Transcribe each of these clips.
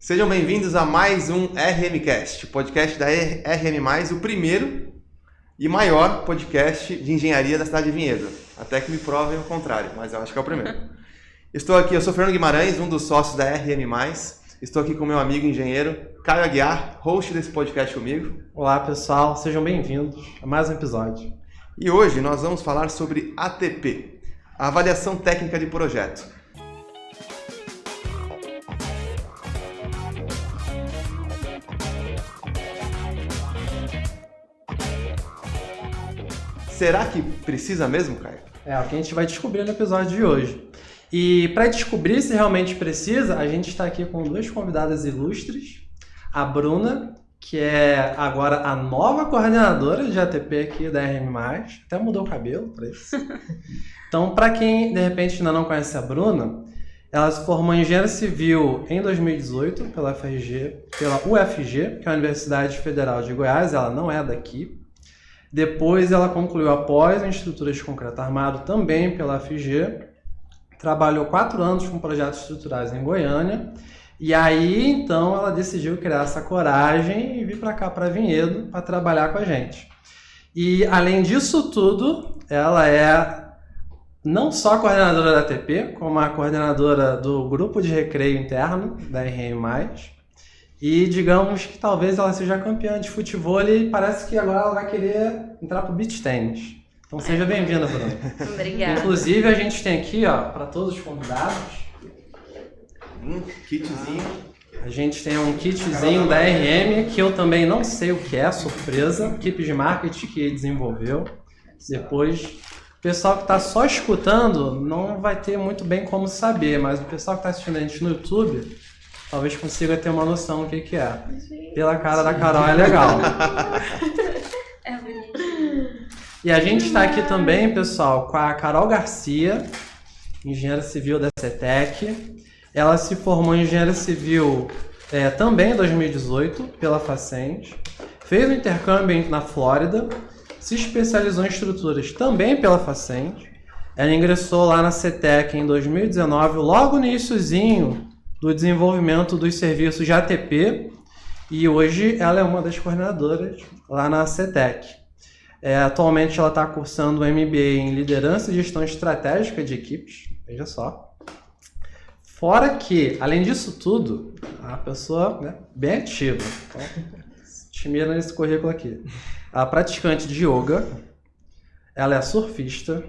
Sejam bem-vindos a mais um RMcast, o podcast da RM+, o primeiro e maior podcast de engenharia da cidade de Vinhedo. Até que me provem o contrário, mas eu acho que é o primeiro. Eu sou Fernando Guimarães, um dos sócios da RM+. Estou aqui com meu amigo engenheiro Caio Aguiar, host desse podcast comigo. Olá pessoal, sejam bem-vindos a mais um episódio. E hoje nós vamos falar sobre ATP, a avaliação técnica de projeto. Será que precisa mesmo, Caio? É o que a gente vai descobrir no episódio de hoje. E para descobrir se realmente precisa, a gente está aqui com duas convidadas ilustres. A Bruna, que é agora a nova coordenadora de ATP aqui da RM+. Até mudou o cabelo para isso. Então, para quem de repente ainda não conhece a Bruna, ela se formou em Engenharia Civil em 2018 pela UFG, que é a Universidade Federal de Goiás. Ela não é daqui. Depois ela concluiu após em estruturas de concreto armado também pela UFG. Trabalhou 4 anos com projetos estruturais em Goiânia. E aí, então, ela decidiu criar essa coragem e vir para cá, para Vinhedo, para trabalhar com a gente. E, além disso tudo, ela é não só a coordenadora da ATP, como a coordenadora do grupo de recreio interno da RM+. E digamos que talvez ela seja campeã de futebol e parece que agora ela vai querer entrar pro beach tennis. Então seja bem-vinda, Bruna. Obrigada. Inclusive a gente tem aqui, para todos os convidados, Kitzinho. a gente tem um kitzinho da RM, que eu também não sei o que é, surpresa. Equipe de marketing que desenvolveu. Depois, o pessoal que está só escutando não vai ter muito bem como saber, mas o pessoal que está assistindo a gente no YouTube talvez consiga ter uma noção do que é. Pela cara da Carol é legal. É bonitinho. E a gente está aqui também, pessoal, com a Carol Garcia, engenheira civil da CETEC. Ela se formou em engenharia civil também em 2018 pela Facente. Fez um intercâmbio na Flórida. Se especializou em estruturas também pela Facente. Ela ingressou lá na CETEC em 2019, logo no iniciozinho do desenvolvimento dos serviços de ATP, e hoje ela é uma das coordenadoras lá na CETEC. Atualmente ela está cursando o MBA em Liderança e Gestão Estratégica de Equipes, veja só. Fora que, além disso tudo, a pessoa bem ativa, então, te mira nesse currículo aqui. A praticante de yoga, ela é surfista,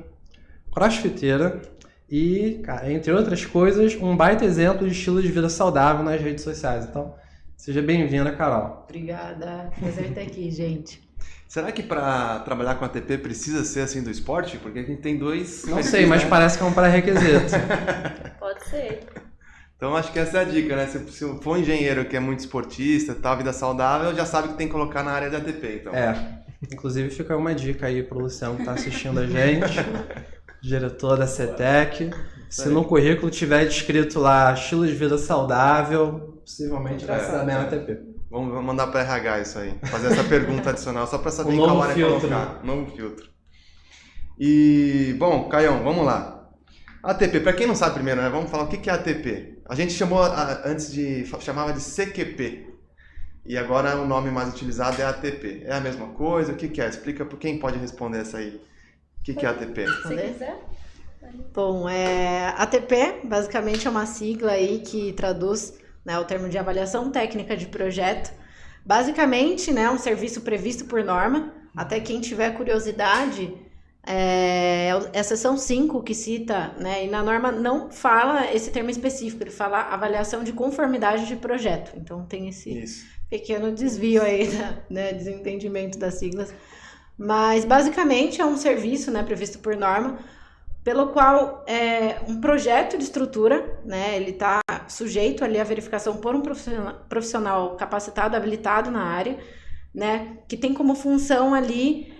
crossfiteira, e, cara, entre outras coisas, um baita exemplo de estilo de vida saudável nas redes sociais. Então, seja bem-vinda, Carol. Obrigada. Prazer estar aqui, gente. Será que para trabalhar com ATP precisa ser assim do esporte? Porque a gente tem dois... Não sei, mas parece que é um pré-requisito. Pode ser. Então, acho que essa é a dica, né? Se for um engenheiro que é muito esportista, tal, vida saudável, já sabe que tem que colocar na área de ATP, então. Inclusive fica uma dica aí pro Luciano que está assistindo a gente. Diretor da CETEC. Se no currículo tiver descrito lá estilo de vida saudável, possivelmente vai ser bem na ATP. Vamos mandar para RH isso aí. Fazer essa pergunta adicional só para saber em qual área colocar. Novo filtro. E, bom, Caião, vamos lá. ATP, para quem não sabe primeiro, né? Vamos falar o que é ATP. A gente chamava de CQP. E agora o nome mais utilizado é ATP. É a mesma coisa? O que é? Explica para quem pode responder essa aí. O que é ATP? Se quiser. Bom, ATP basicamente é uma sigla aí que traduz o termo de avaliação técnica de projeto. Basicamente, é um serviço previsto por norma. Até quem tiver curiosidade, é a seção 5 que cita, e na norma não fala esse termo específico, ele fala avaliação de conformidade de projeto. Então tem esse pequeno desvio aí, desentendimento das siglas. Mas, basicamente, é um serviço previsto por norma, pelo qual um projeto de estrutura, ele está sujeito ali à verificação por um profissional capacitado, habilitado na área, que tem como função ali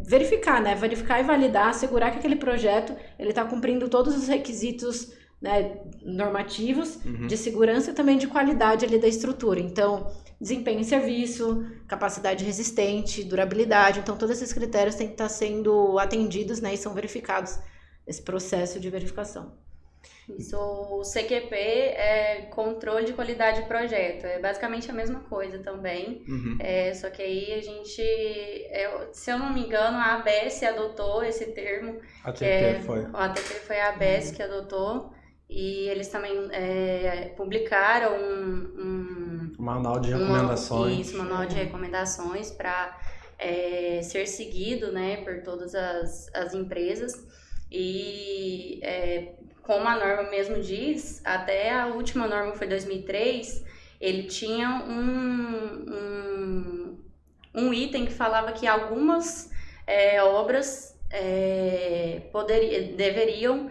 verificar e validar, assegurar que aquele projeto está cumprindo todos os requisitos normativos de segurança e também de qualidade ali da estrutura. Então, desempenho em serviço, capacidade resistente, durabilidade. Então, todos esses critérios têm que estar sendo atendidos e são verificados nesse processo de verificação. Isso, o CQP é controle de qualidade de projeto, é basicamente a mesma coisa também, só que aí a gente, se eu não me engano, a ABS adotou esse termo, A ATP foi. A ATP foi a ABS que adotou, e eles também publicaram um manual de recomendações. Isso, manual de recomendações para ser seguido, né, por todas as empresas, e como a norma mesmo diz, até a última norma foi 2003, ele tinha um item que falava que algumas obras deveriam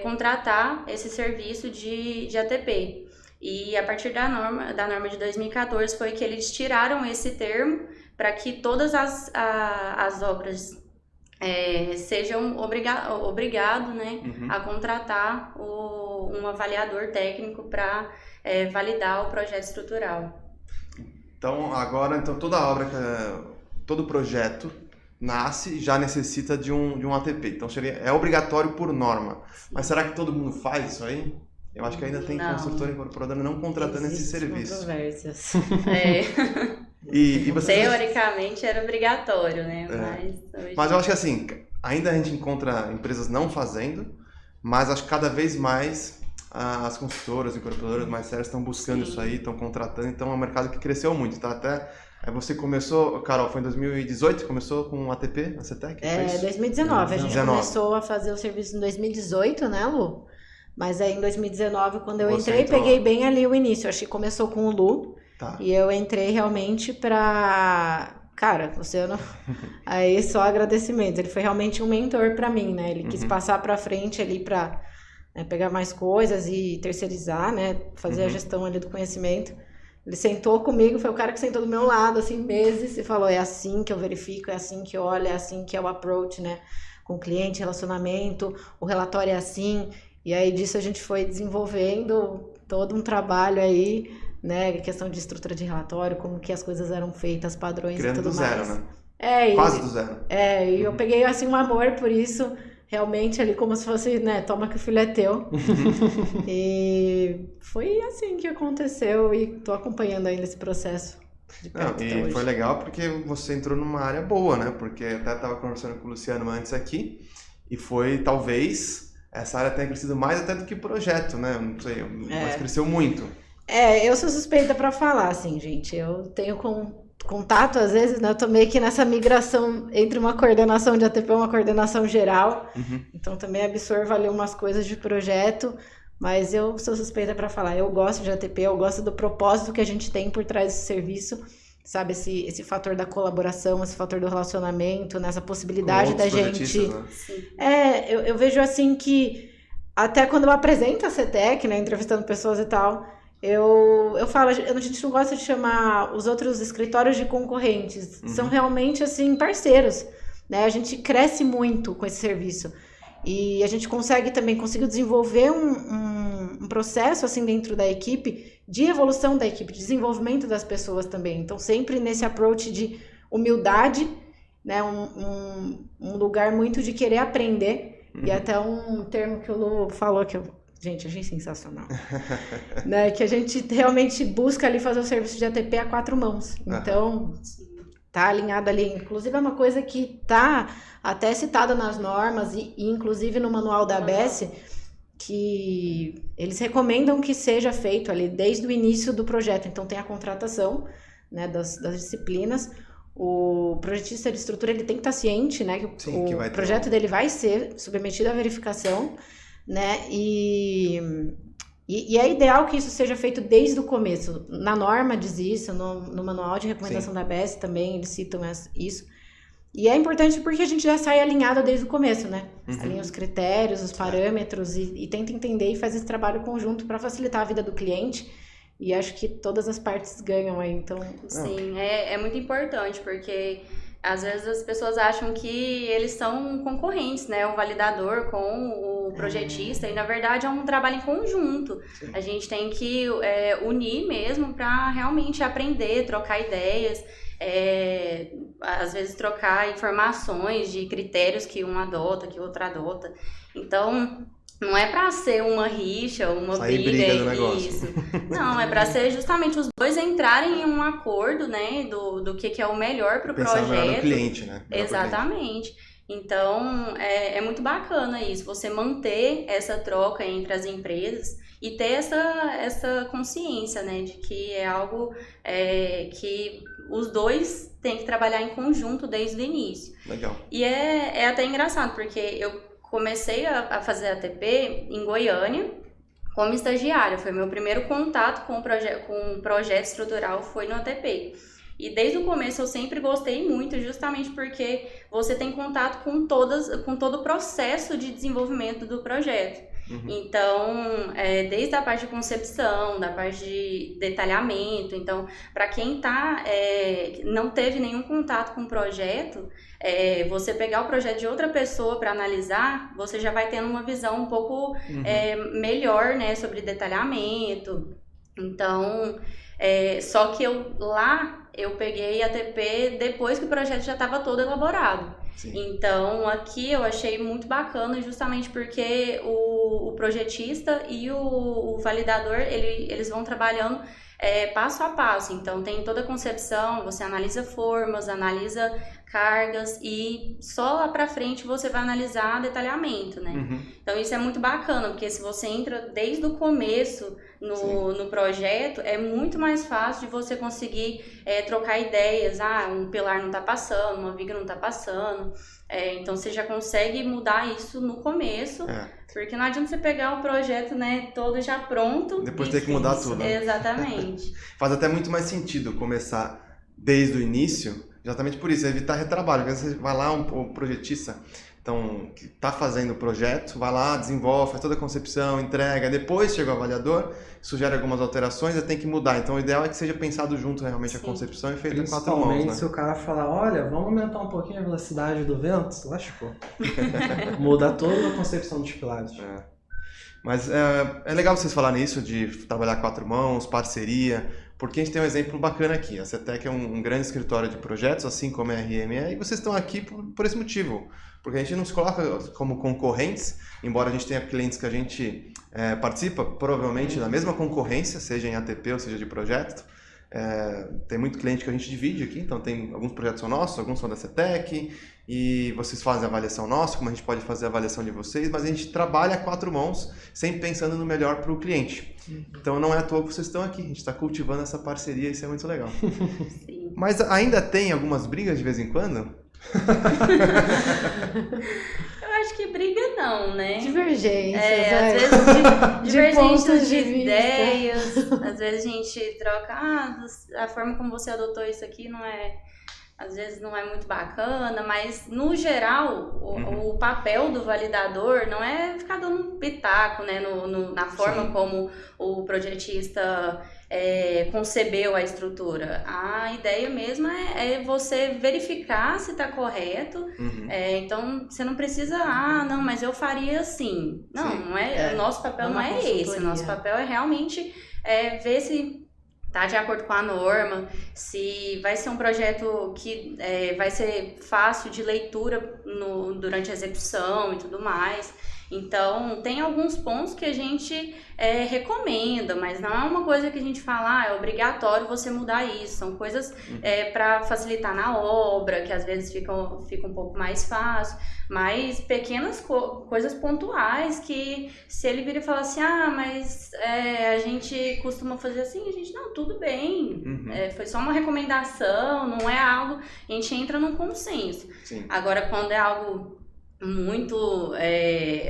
contratar esse serviço de ATP. E a partir da norma de 2014 foi que eles tiraram esse termo para que todas as obras sejam obrigados, né, a contratar um avaliador técnico para validar o projeto estrutural. Então, agora, toda obra, todo projeto nasce e já necessita de um ATP. Então, é obrigatório por norma. Mas será que todo mundo faz isso aí? Eu acho que ainda tem construtora incorporadora não contratando esse serviço. Controvérsias. E você... Teoricamente era obrigatório, né? Mas eu acho que assim, ainda a gente encontra empresas não fazendo, mas acho que cada vez mais as consultoras, incorporadoras mais sérias estão buscando isso aí, estão contratando, então é um mercado que cresceu muito, tá? Até você começou, Carol, foi em 2018, começou com o ATP, a CETEC? 2019, a gente começou a fazer o serviço em 2018, né, Lu? Mas aí em 2019, quando eu entrei, peguei bem ali o início, acho que começou com o Lu, e eu entrei realmente pra... Cara, Luciano, aí só agradecimento, ele foi realmente um mentor pra mim, né? Ele quis passar pra frente ali pra pegar mais coisas e terceirizar, né? Fazer a gestão ali do conhecimento. Ele sentou comigo, foi o cara que sentou do meu lado, assim, meses, e falou, é assim que eu verifico, é assim que eu olho, é assim que é o approach, né? Com o cliente, relacionamento, o relatório é assim. E aí disso a gente foi desenvolvendo todo um trabalho aí, né, questão de estrutura de relatório, como que as coisas eram feitas, padrões e tudo mais. Criando do zero, né? Quase do zero. E eu peguei, assim, um amor por isso, realmente ali como se fosse, né, toma que o filho é teu. E foi assim que aconteceu e tô acompanhando ainda esse processo de perto até hoje. Foi legal porque você entrou numa área boa, né, porque até tava conversando com o Luciano antes aqui, e foi, talvez, essa área tenha crescido mais até do que o projeto, né, não sei, mas cresceu muito. Eu sou suspeita pra falar, assim, gente. Eu tenho contato, às vezes, né? Eu tô meio que nessa migração entre uma coordenação de ATP e uma coordenação geral. Então, também absorvo ali umas coisas de projeto. Mas eu sou suspeita pra falar. Eu gosto de ATP, eu gosto do propósito que a gente tem por trás desse serviço. Sabe, esse fator da colaboração, esse fator do relacionamento, nessa possibilidade da gente... Né? Eu vejo, assim, que até quando eu apresento a CETEC, né? Entrevistando pessoas e tal... Eu falo, a gente não gosta de chamar os outros escritórios de concorrentes, são realmente, assim, parceiros, né? A gente cresce muito com esse serviço e a gente conseguiu desenvolver um processo, assim, dentro da equipe, de evolução da equipe, de desenvolvimento das pessoas também. Então, sempre nesse approach de humildade, né? Um lugar muito de querer aprender e até um termo que o Lu falou que Gente, achei sensacional. Né? Que a gente realmente busca ali fazer o serviço de ATP a 4 mãos. Então, tá alinhado ali. Inclusive, é uma coisa que tá até citada nas normas e inclusive no manual da ABS, que eles recomendam que seja feito ali desde o início do projeto. Então, tem a contratação, né, das disciplinas. O projetista de estrutura ele tem que estar ciente, né, que o projeto dele vai ser submetido à verificação, né? E é ideal que isso seja feito desde o começo. Na norma diz isso, no manual de recomendação da ABS também eles citam isso. E é importante porque a gente já sai alinhado desde o começo, né? Alinha os critérios, os parâmetros e tenta entender e faz esse trabalho conjunto para facilitar a vida do cliente. E acho que todas as partes ganham aí, então... Sim, é muito importante, porque às vezes as pessoas acham que eles são concorrentes, né? O validador com o projetista, e na verdade é um trabalho em conjunto. Sim. A gente tem que unir mesmo para realmente aprender, trocar ideias, às vezes trocar informações de critérios que um adota, que o outro adota. Então, Não é pra ser uma rixa, uma briga do negócio. Isso. Não, é pra ser justamente os dois entrarem em um acordo, né, do que é o melhor pro projeto. Pensar melhor no cliente, né? Exatamente. Então, é muito bacana isso, você manter essa troca entre as empresas e ter essa consciência, né, de que é algo que os dois têm que trabalhar em conjunto desde o início. Legal. E é até engraçado, porque eu comecei a fazer ATP em Goiânia como estagiária. Foi meu primeiro contato com o projeto estrutural, foi no ATP. E desde o começo eu sempre gostei muito, justamente porque você tem contato com todo o processo de desenvolvimento do projeto. Uhum. Então, desde a parte de concepção, da parte de detalhamento, então, para quem não teve nenhum contato com o projeto, você pegar o projeto de outra pessoa para analisar, você já vai tendo uma visão um pouco melhor, né, sobre detalhamento. Então, só que eu peguei a ATP depois que o projeto já estava todo elaborado. Sim. Então, aqui eu achei muito bacana justamente porque o projetista e o validador, eles vão trabalhando passo a passo. Então, tem toda a concepção, você analisa formas, analisa cargas e só lá pra frente você vai analisar detalhamento, né? Uhum. Então, isso é muito bacana, porque se você entra desde o começo no projeto, é muito mais fácil de você conseguir trocar ideias. Um pilar não tá passando, uma viga não tá passando. Então, você já consegue mudar isso no começo, porque não adianta você pegar o projeto, né, todo já pronto. Depois ter que mudar tudo. Né? Exatamente. Faz até muito mais sentido começar desde o início, exatamente por isso, evitar retrabalho. Porque você vai lá, o projetista que está fazendo o projeto, vai lá, desenvolve, faz toda a concepção, entrega, depois chega o avaliador, sugere algumas alterações, tem que mudar. Então o ideal é que seja pensado junto realmente. Sim. A concepção e feita em 4 mãos. Principalmente se o cara falar, olha, vamos aumentar um pouquinho a velocidade do vento, lascou. Muda toda a concepção dos pilares. Mas é legal vocês falarem isso de trabalhar 4 mãos, parceria, porque a gente tem um exemplo bacana aqui. A CETEC é um grande escritório de projetos, assim como a RME, e vocês estão aqui por esse motivo. Porque a gente não se coloca como concorrentes, embora a gente tenha clientes que a gente participa, provavelmente na mesma concorrência, seja em ATP ou seja de projeto. Tem muito cliente que a gente divide aqui, então tem alguns projetos são nossos, alguns são da CETEC, e vocês fazem a avaliação nossa, como a gente pode fazer a avaliação de vocês, mas a gente trabalha a 4 mãos, sempre pensando no melhor para o cliente. Então não é à toa que vocês estão aqui, a gente está cultivando essa parceria, isso é muito legal. Sim. Mas ainda tem algumas brigas de vez em quando? Eu acho que briga não, né? Divergências. Às vezes divergências de ideias, às vezes a gente troca, a forma como você adotou isso aqui às vezes não é muito bacana, mas no geral o papel do validador não é ficar dando um pitaco, né, na forma Sim. como o projetista concebeu a estrutura. A ideia mesmo é você verificar se está correto. Uhum. Então você não precisa, não, mas eu faria assim. Não, Sim. não é. O nosso papel não é esse. O nosso papel é realmente ver se tá de acordo com a norma, se vai ser um projeto que vai ser fácil de leitura durante a execução e tudo mais. Então, tem alguns pontos que a gente recomenda, mas não é uma coisa que a gente fala, é obrigatório você mudar isso. São coisas para facilitar na obra, que às vezes fica um pouco mais fácil, mas pequenas coisas pontuais que se ele vir e falar assim, mas a gente costuma fazer assim, a gente, não, tudo bem, foi só uma recomendação, não é algo, a gente entra num consenso. Sim. Agora, quando é algo muito,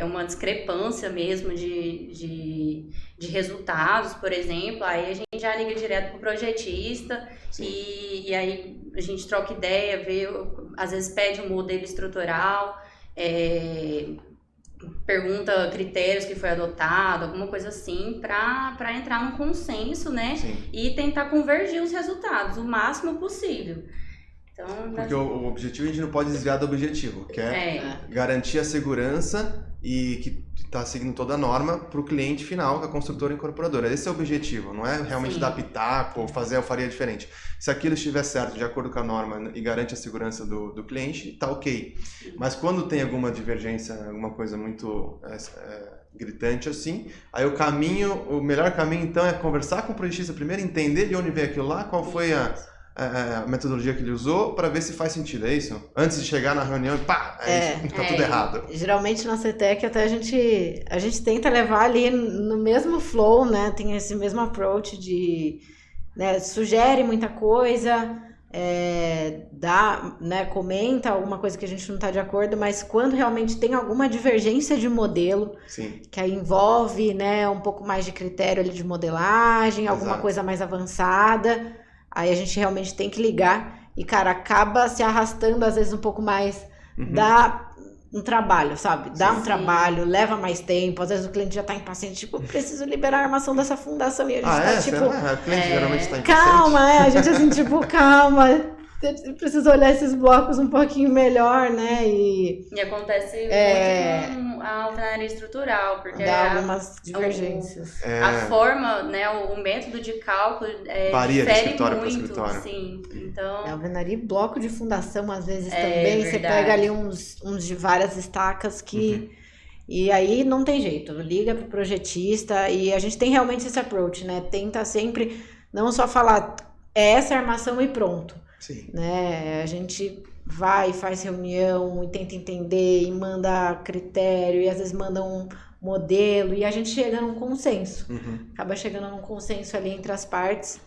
uma discrepância mesmo de resultados, por exemplo, aí a gente já liga direto pro projetista e aí a gente troca ideia, vê, às vezes pede um modelo estrutural, pergunta critérios que foi adotado, alguma coisa assim, para entrar num consenso, né? Sim. E tentar convergir os resultados o máximo possível. Então, porque o objetivo a gente não pode desviar do objetivo, que é garantir a segurança e que está seguindo toda a norma para o cliente final, que é a construtora incorporadora. Esse é o objetivo, não é realmente dar pitaco ou fazer a faria diferente. Se aquilo estiver certo, de acordo com a norma e garante a segurança do cliente, está ok. Mas quando tem alguma divergência, alguma coisa muito gritante assim. Aí o melhor caminho então é conversar com o projetista primeiro, entender de onde veio aquilo lá, qual foi a metodologia que ele usou, para ver se faz sentido, é isso? Antes de chegar na reunião e pá, tá tudo errado. Geralmente na CETEC até a gente tenta levar ali no mesmo flow, né? Tem esse mesmo approach de, né, sugere muita coisa, dá, né, comenta alguma coisa que a gente não está de acordo, mas quando realmente tem alguma divergência de modelo, Sim. que aí envolve, né, um pouco mais de critério ali de modelagem, alguma Exato. coisa mais avançada, aí a gente realmente tem que ligar e, cara, acaba se arrastando às vezes um pouco mais, dá um trabalho, sabe? Dá um trabalho, leva mais tempo, às vezes o cliente já tá impaciente, tipo, preciso liberar a armação dessa fundação e a gente tá tipo... O cliente geralmente tá impaciente. Calma, a gente assim, tipo, calma, preciso olhar esses blocos um pouquinho melhor, né? E acontece muito com a alvenaria estrutural, porque dá algumas divergências. A forma, né, o método de cálculo varia de difere escritório para muito, escritório. Sim. Então, alvenaria e bloco de fundação, às vezes também, verdade. você pega ali uns de várias estacas que... E aí não tem jeito, liga pro projetista e a gente tem realmente esse approach, né? Tenta sempre não só falar, essa armação e pronto. Sim. Né? A gente vai, faz reunião e tenta entender e manda critério e às vezes manda um modelo e a gente chega num consenso. Acaba chegando num consenso ali entre as partes.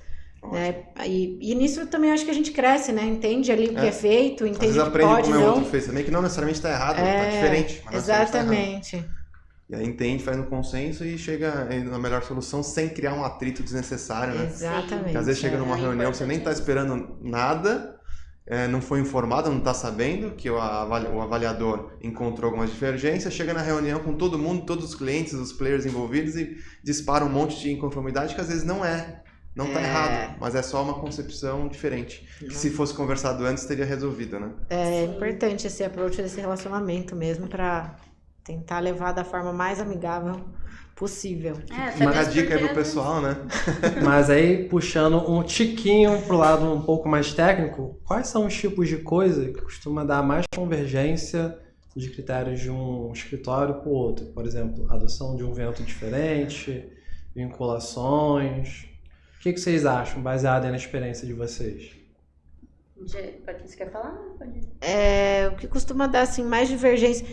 Né? E nisso também acho que a gente cresce, né? Entende ali o que é feito, entende o que aprende pode, como não. o outro fez também, que não necessariamente está errado, tá diferente. Mas exatamente. E aí entende, faz um consenso e chega na melhor solução sem criar um atrito desnecessário, né? Exatamente. Porque às vezes chega numa reunião que você nem está esperando nada, não foi informado, não está sabendo que o avaliador encontrou algumas divergências, chega na reunião com todo mundo, todos os clientes, os players envolvidos e dispara um monte de inconformidade que às vezes não está errado, mas é só uma concepção diferente. Que se fosse conversado antes teria resolvido, né? É importante esse approach desse relacionamento mesmo para tentar levar da forma mais amigável possível. Uma dica aí pro pessoal, né? Mas aí, puxando um tiquinho pro lado um pouco mais técnico, quais são os tipos de coisa que costuma dar mais convergência de critérios de um escritório para o outro? Por exemplo, adoção de um vento diferente, vinculações. O que vocês acham, baseado na experiência de vocês? Você quer falar? Pode. O que costuma dar assim, mais divergência...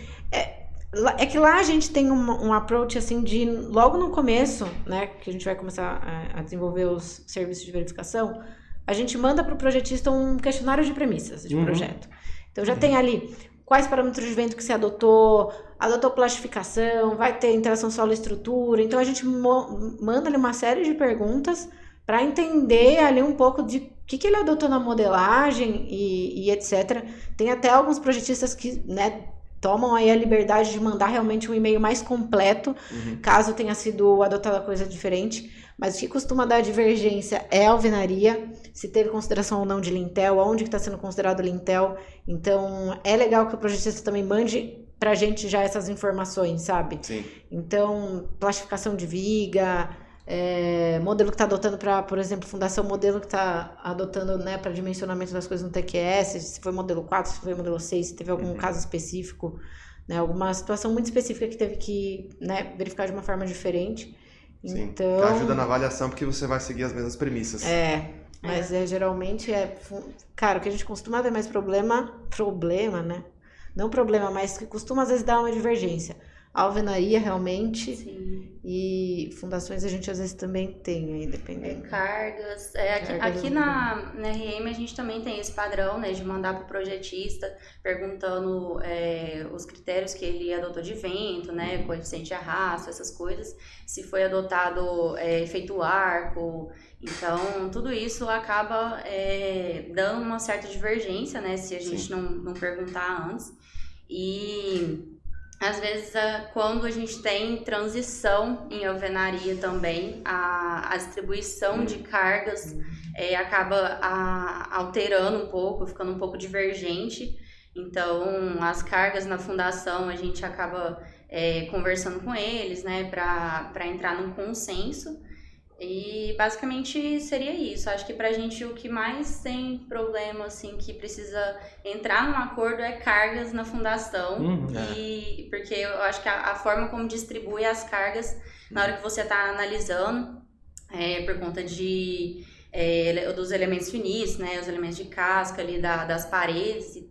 É que lá a gente tem um approach assim de, logo no começo, né, que a gente vai começar a desenvolver os serviços de verificação, a gente manda para o projetista um questionário de premissas de projeto. Então já tem ali quais parâmetros de vento que você adotou plastificação, vai ter interação solo-estrutura, então a gente manda ali uma série de perguntas para entender ali um pouco de o que ele adotou na modelagem e etc. Tem até alguns projetistas que, né, tomam aí a liberdade de mandar realmente um e-mail mais completo, caso tenha sido adotada coisa diferente. Mas o que costuma dar divergência é a alvenaria, se teve consideração ou não de lintel, onde está sendo considerado lintel. Então, é legal que o projetista também mande pra gente já essas informações, sabe? Sim. Então, plastificação de viga, modelo que está adotando para, por exemplo, fundação, modelo que está adotando, né, para dimensionamento das coisas no TQS, se foi modelo 4, se foi modelo 6, se teve algum caso específico, né, alguma situação muito específica que teve que, né, verificar de uma forma diferente. Sim, então, que ajuda na avaliação porque você vai seguir as mesmas premissas. Mas geralmente cara, o que a gente costuma ver mais problema, né? Não problema, mas que costuma às vezes dar uma divergência. Alvenaria, realmente. Sim. E fundações a gente às vezes também tem aí, dependendo. Cargas. Aqui na RM a gente também tem esse padrão, né, de mandar para o projetista perguntando os critérios que ele adotou de vento, né, coeficiente de arrasto, essas coisas. Se foi adotado efeito arco. Então, tudo isso acaba dando uma certa divergência, né, se a gente não perguntar antes. E... às vezes, quando a gente tem transição em alvenaria também, a distribuição de cargas acaba alterando um pouco, ficando um pouco divergente. Então, as cargas na fundação, a gente acaba conversando com eles, né, para entrar num consenso. E basicamente seria isso. Acho que pra gente o que mais tem problema, assim, que precisa entrar num acordo é cargas na fundação. E porque eu acho que a forma como distribui as cargas na hora que você está analisando, por conta dos elementos finis, né, os elementos de casca ali das paredes,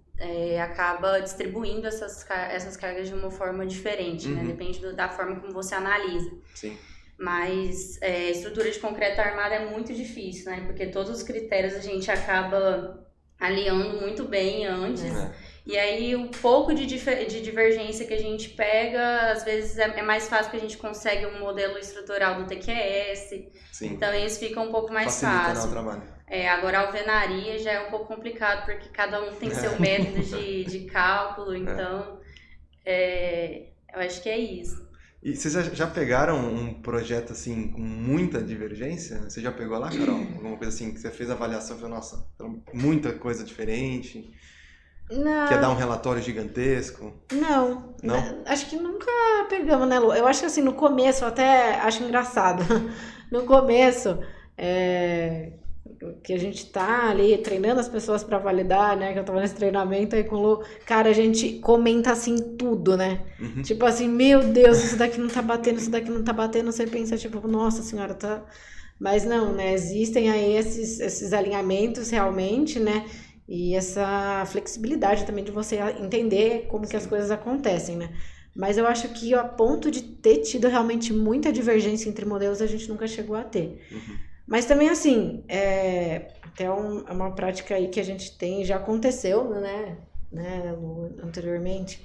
acaba distribuindo essas cargas de uma forma diferente, né? Depende da forma como você analisa. Sim. Mas estrutura de concreto armado é muito difícil, né? Porque todos os critérios a gente acaba alinhando muito bem antes. E aí o pouco de divergência que a gente pega, às vezes é mais fácil que a gente consegue um modelo estrutural do TQS. Sim. Então isso fica um pouco mais facilita, fácil. O trabalho. Agora a alvenaria já é um pouco complicado, porque cada um tem seu método de cálculo, então eu acho que é isso. E vocês já pegaram um projeto assim com muita divergência? Você já pegou lá, Carol? Alguma coisa assim que você fez a avaliação e falou, nossa, muita coisa diferente? Não. Quer dar um relatório gigantesco? Não. Não? Acho que nunca pegamos, né, Lu? Eu acho que assim, no começo, eu até acho engraçado. No começo, que a gente tá ali treinando as pessoas pra validar, né? Que eu tava nesse treinamento aí com o Lu. Cara, a gente comenta assim tudo, né? Tipo assim, meu Deus, isso daqui não tá batendo, isso daqui não tá batendo. Você pensa, tipo, nossa senhora, tá... Mas não, né? Existem aí esses alinhamentos realmente, né? E essa flexibilidade também de você entender como que as coisas acontecem, né? Mas eu acho que a ponto de ter tido realmente muita divergência entre modelos, a gente nunca chegou a ter. Mas também, assim, até uma prática aí que a gente tem, já aconteceu, né, anteriormente,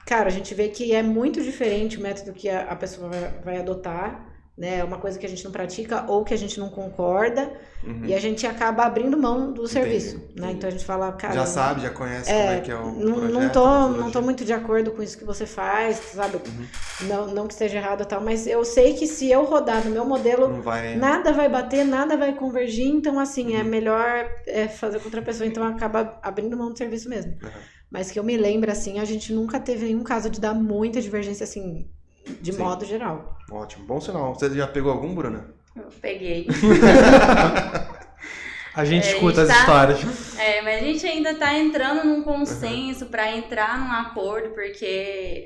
cara, a gente vê que é muito diferente o método que a pessoa vai adotar, né, uma coisa que a gente não pratica ou que a gente não concorda, e a gente acaba abrindo mão do serviço, né? Então a gente fala, cara... Já conhece como é que é o projeto? Não tô muito de acordo com isso que você faz, sabe? Não que esteja errado e tal, mas eu sei que se eu rodar no meu modelo, nada vai bater, nada vai convergir, então assim, é melhor fazer com outra pessoa, então acaba abrindo mão do serviço mesmo. Mas que eu me lembro, assim, a gente nunca teve nenhum caso de dar muita divergência, assim, de modo geral. Ótimo, bom sinal. Você já pegou algum, Bruna? Eu peguei. A gente escuta as histórias. Mas a gente ainda tá entrando num consenso para entrar num acordo, porque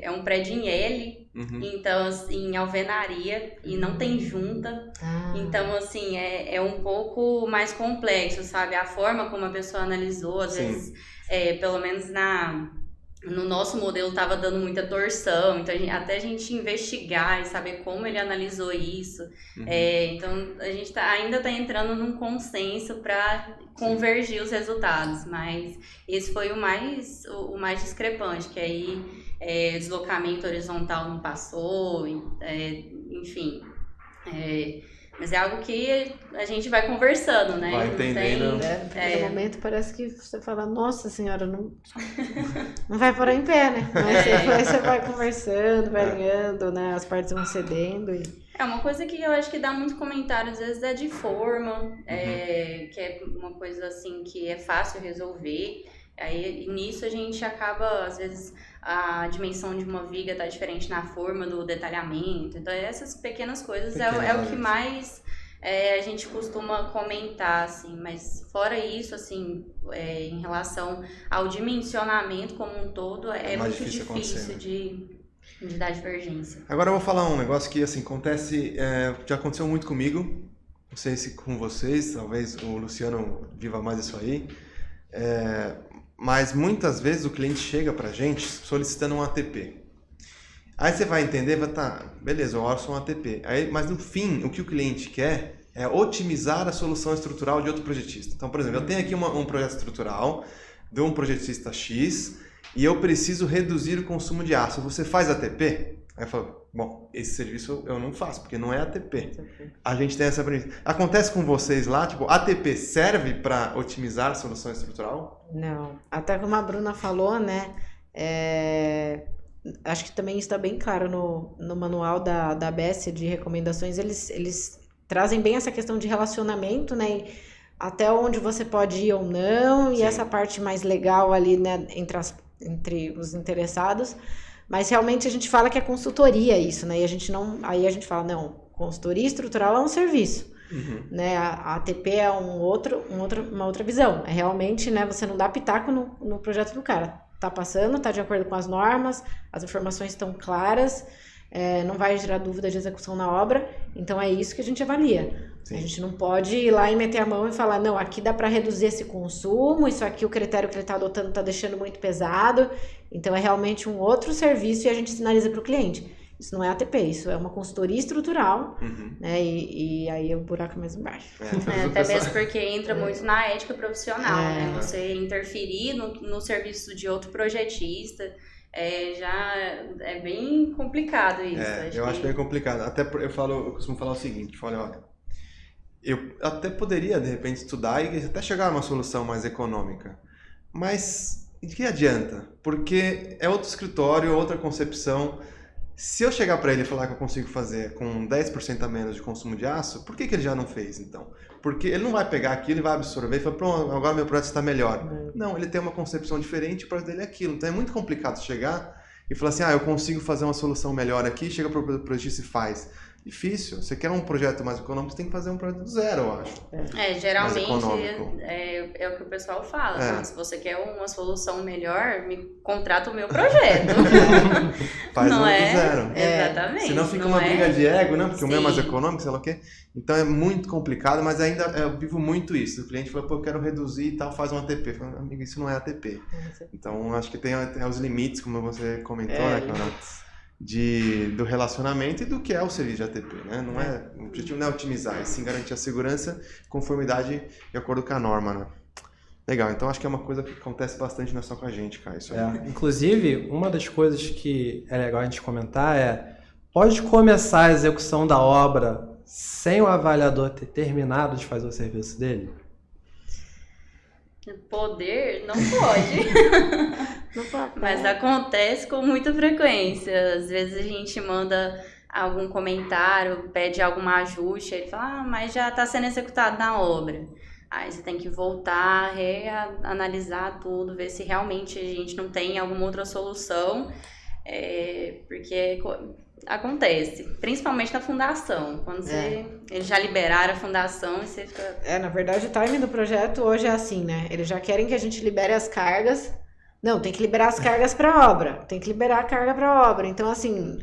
é um prédio em L, então, assim, em alvenaria, e não tem junta. Então, assim, é um pouco mais complexo, sabe? A forma como a pessoa analisou, às vezes, pelo menos no nosso modelo estava dando muita torção, então até a gente investigar e saber como ele analisou isso. Então a gente ainda está entrando num consenso para convergir os resultados, mas esse foi o mais discrepante, que aí deslocamento horizontal não passou, enfim. Mas é algo que a gente vai conversando, né? Vai entendendo. No primeiro momento parece que você fala, nossa senhora, não vai parar em pé, né? Mas você vai conversando, vai alinhando, né? As partes vão cedendo. Uma coisa que eu acho que dá muito comentário, às vezes, é de forma, que é uma coisa assim que é fácil resolver. Aí nisso a gente acaba, às vezes, a dimensão de uma viga tá diferente na forma do detalhamento. Então essas pequenas coisas é o que mais a gente costuma comentar, assim. Mas fora isso, assim, em relação ao dimensionamento como um todo, é muito difícil de dar divergência. Agora eu vou falar um negócio que, assim, já aconteceu muito comigo. Não sei se com vocês, talvez o Luciano viva mais isso aí. Mas muitas vezes o cliente chega pra gente solicitando um ATP. Aí você vai entender, beleza, eu orço um ATP. Mas no fim, o que o cliente quer é otimizar a solução estrutural de outro projetista. Então, por exemplo, eu tenho aqui um projeto estrutural de um projetista X e eu preciso reduzir o consumo de aço. Você faz ATP? Aí eu falo, bom, esse serviço eu não faço, porque não é ATP. A gente tem essa premissa. Acontece com vocês lá, tipo, ATP serve para otimizar a solução estrutural? Não. Até como a Bruna falou, né, acho que também está bem claro no manual da ABS de recomendações, eles trazem bem essa questão de relacionamento, né, até onde você pode ir ou não, e essa parte mais legal ali, né, entre os interessados. Mas realmente a gente fala que é consultoria isso, né? E a gente não... Aí a gente fala, não, consultoria estrutural é um serviço. Né? A ATP é uma outra visão. É realmente, né, você não dá pitaco no projeto do cara. Tá passando, tá de acordo com as normas, as informações estão claras, não vai gerar dúvida de execução na obra, então é isso que a gente avalia. Sim. A gente não pode ir lá e meter a mão e falar, não, aqui dá para reduzir esse consumo, isso aqui o critério que ele está adotando está deixando muito pesado, então é realmente um outro serviço e a gente sinaliza para o cliente. Isso não é ATP, isso é uma consultoria estrutural, né? E aí o buraco é mais embaixo. Até mesmo porque entra muito na ética profissional, né? Você interferir no serviço de outro projetista, já é bem complicado isso. Acho bem complicado. Até eu costumo falar o seguinte, olha, eu até poderia, de repente, estudar e até chegar a uma solução mais econômica, mas de que adianta? Porque é outro escritório, outra concepção. Se eu chegar para ele e falar que eu consigo fazer com 10% a menos de consumo de aço, por que ele já não fez, então? Porque ele não vai pegar aquilo e vai absorver e falar, pronto, agora meu projeto está melhor. Não, ele tem uma concepção diferente e o projeto dele é aquilo. Então é muito complicado chegar e falar assim, eu consigo fazer uma solução melhor aqui, chega para o projetista e faz. Difícil. Você quer um projeto mais econômico, você tem que fazer um projeto do zero, eu acho. Geralmente é o que o pessoal fala. Né? Se você quer uma solução melhor, me contrata o meu projeto. Faz não do zero. Exatamente. Senão fica uma briga de ego, né? Porque o meu é mais econômico, sei lá o quê. Então é muito complicado, mas ainda eu vivo muito isso. O cliente fala, eu quero reduzir e tal, faz um ATP. Eu falo, amigo, isso não é ATP. Então acho que tem os limites, como você comentou, né, Carol? Do relacionamento e do que é o serviço de ATP, né? O objetivo não é otimizar, é sim garantir a segurança, conformidade de acordo com a norma, né? Legal, então acho que é uma coisa que acontece bastante não é só com a gente, cara. Isso inclusive, uma das coisas que é legal a gente comentar pode começar a execução da obra sem o avaliador ter terminado de fazer o serviço dele? Poder não pode. Mas acontece com muita frequência. Às vezes a gente manda algum comentário, pede algum ajuste, ele fala, mas já está sendo executado na obra. Aí você tem que voltar, reanalisar tudo, ver se realmente a gente não tem alguma outra solução, porque acontece, principalmente na fundação, quando eles já liberaram a fundação e você fica... na verdade o timing do projeto hoje é assim, né? Eles já querem que a gente libere as cargas. Não, tem que liberar as cargas para obra. Tem que liberar a carga para obra. Então, assim...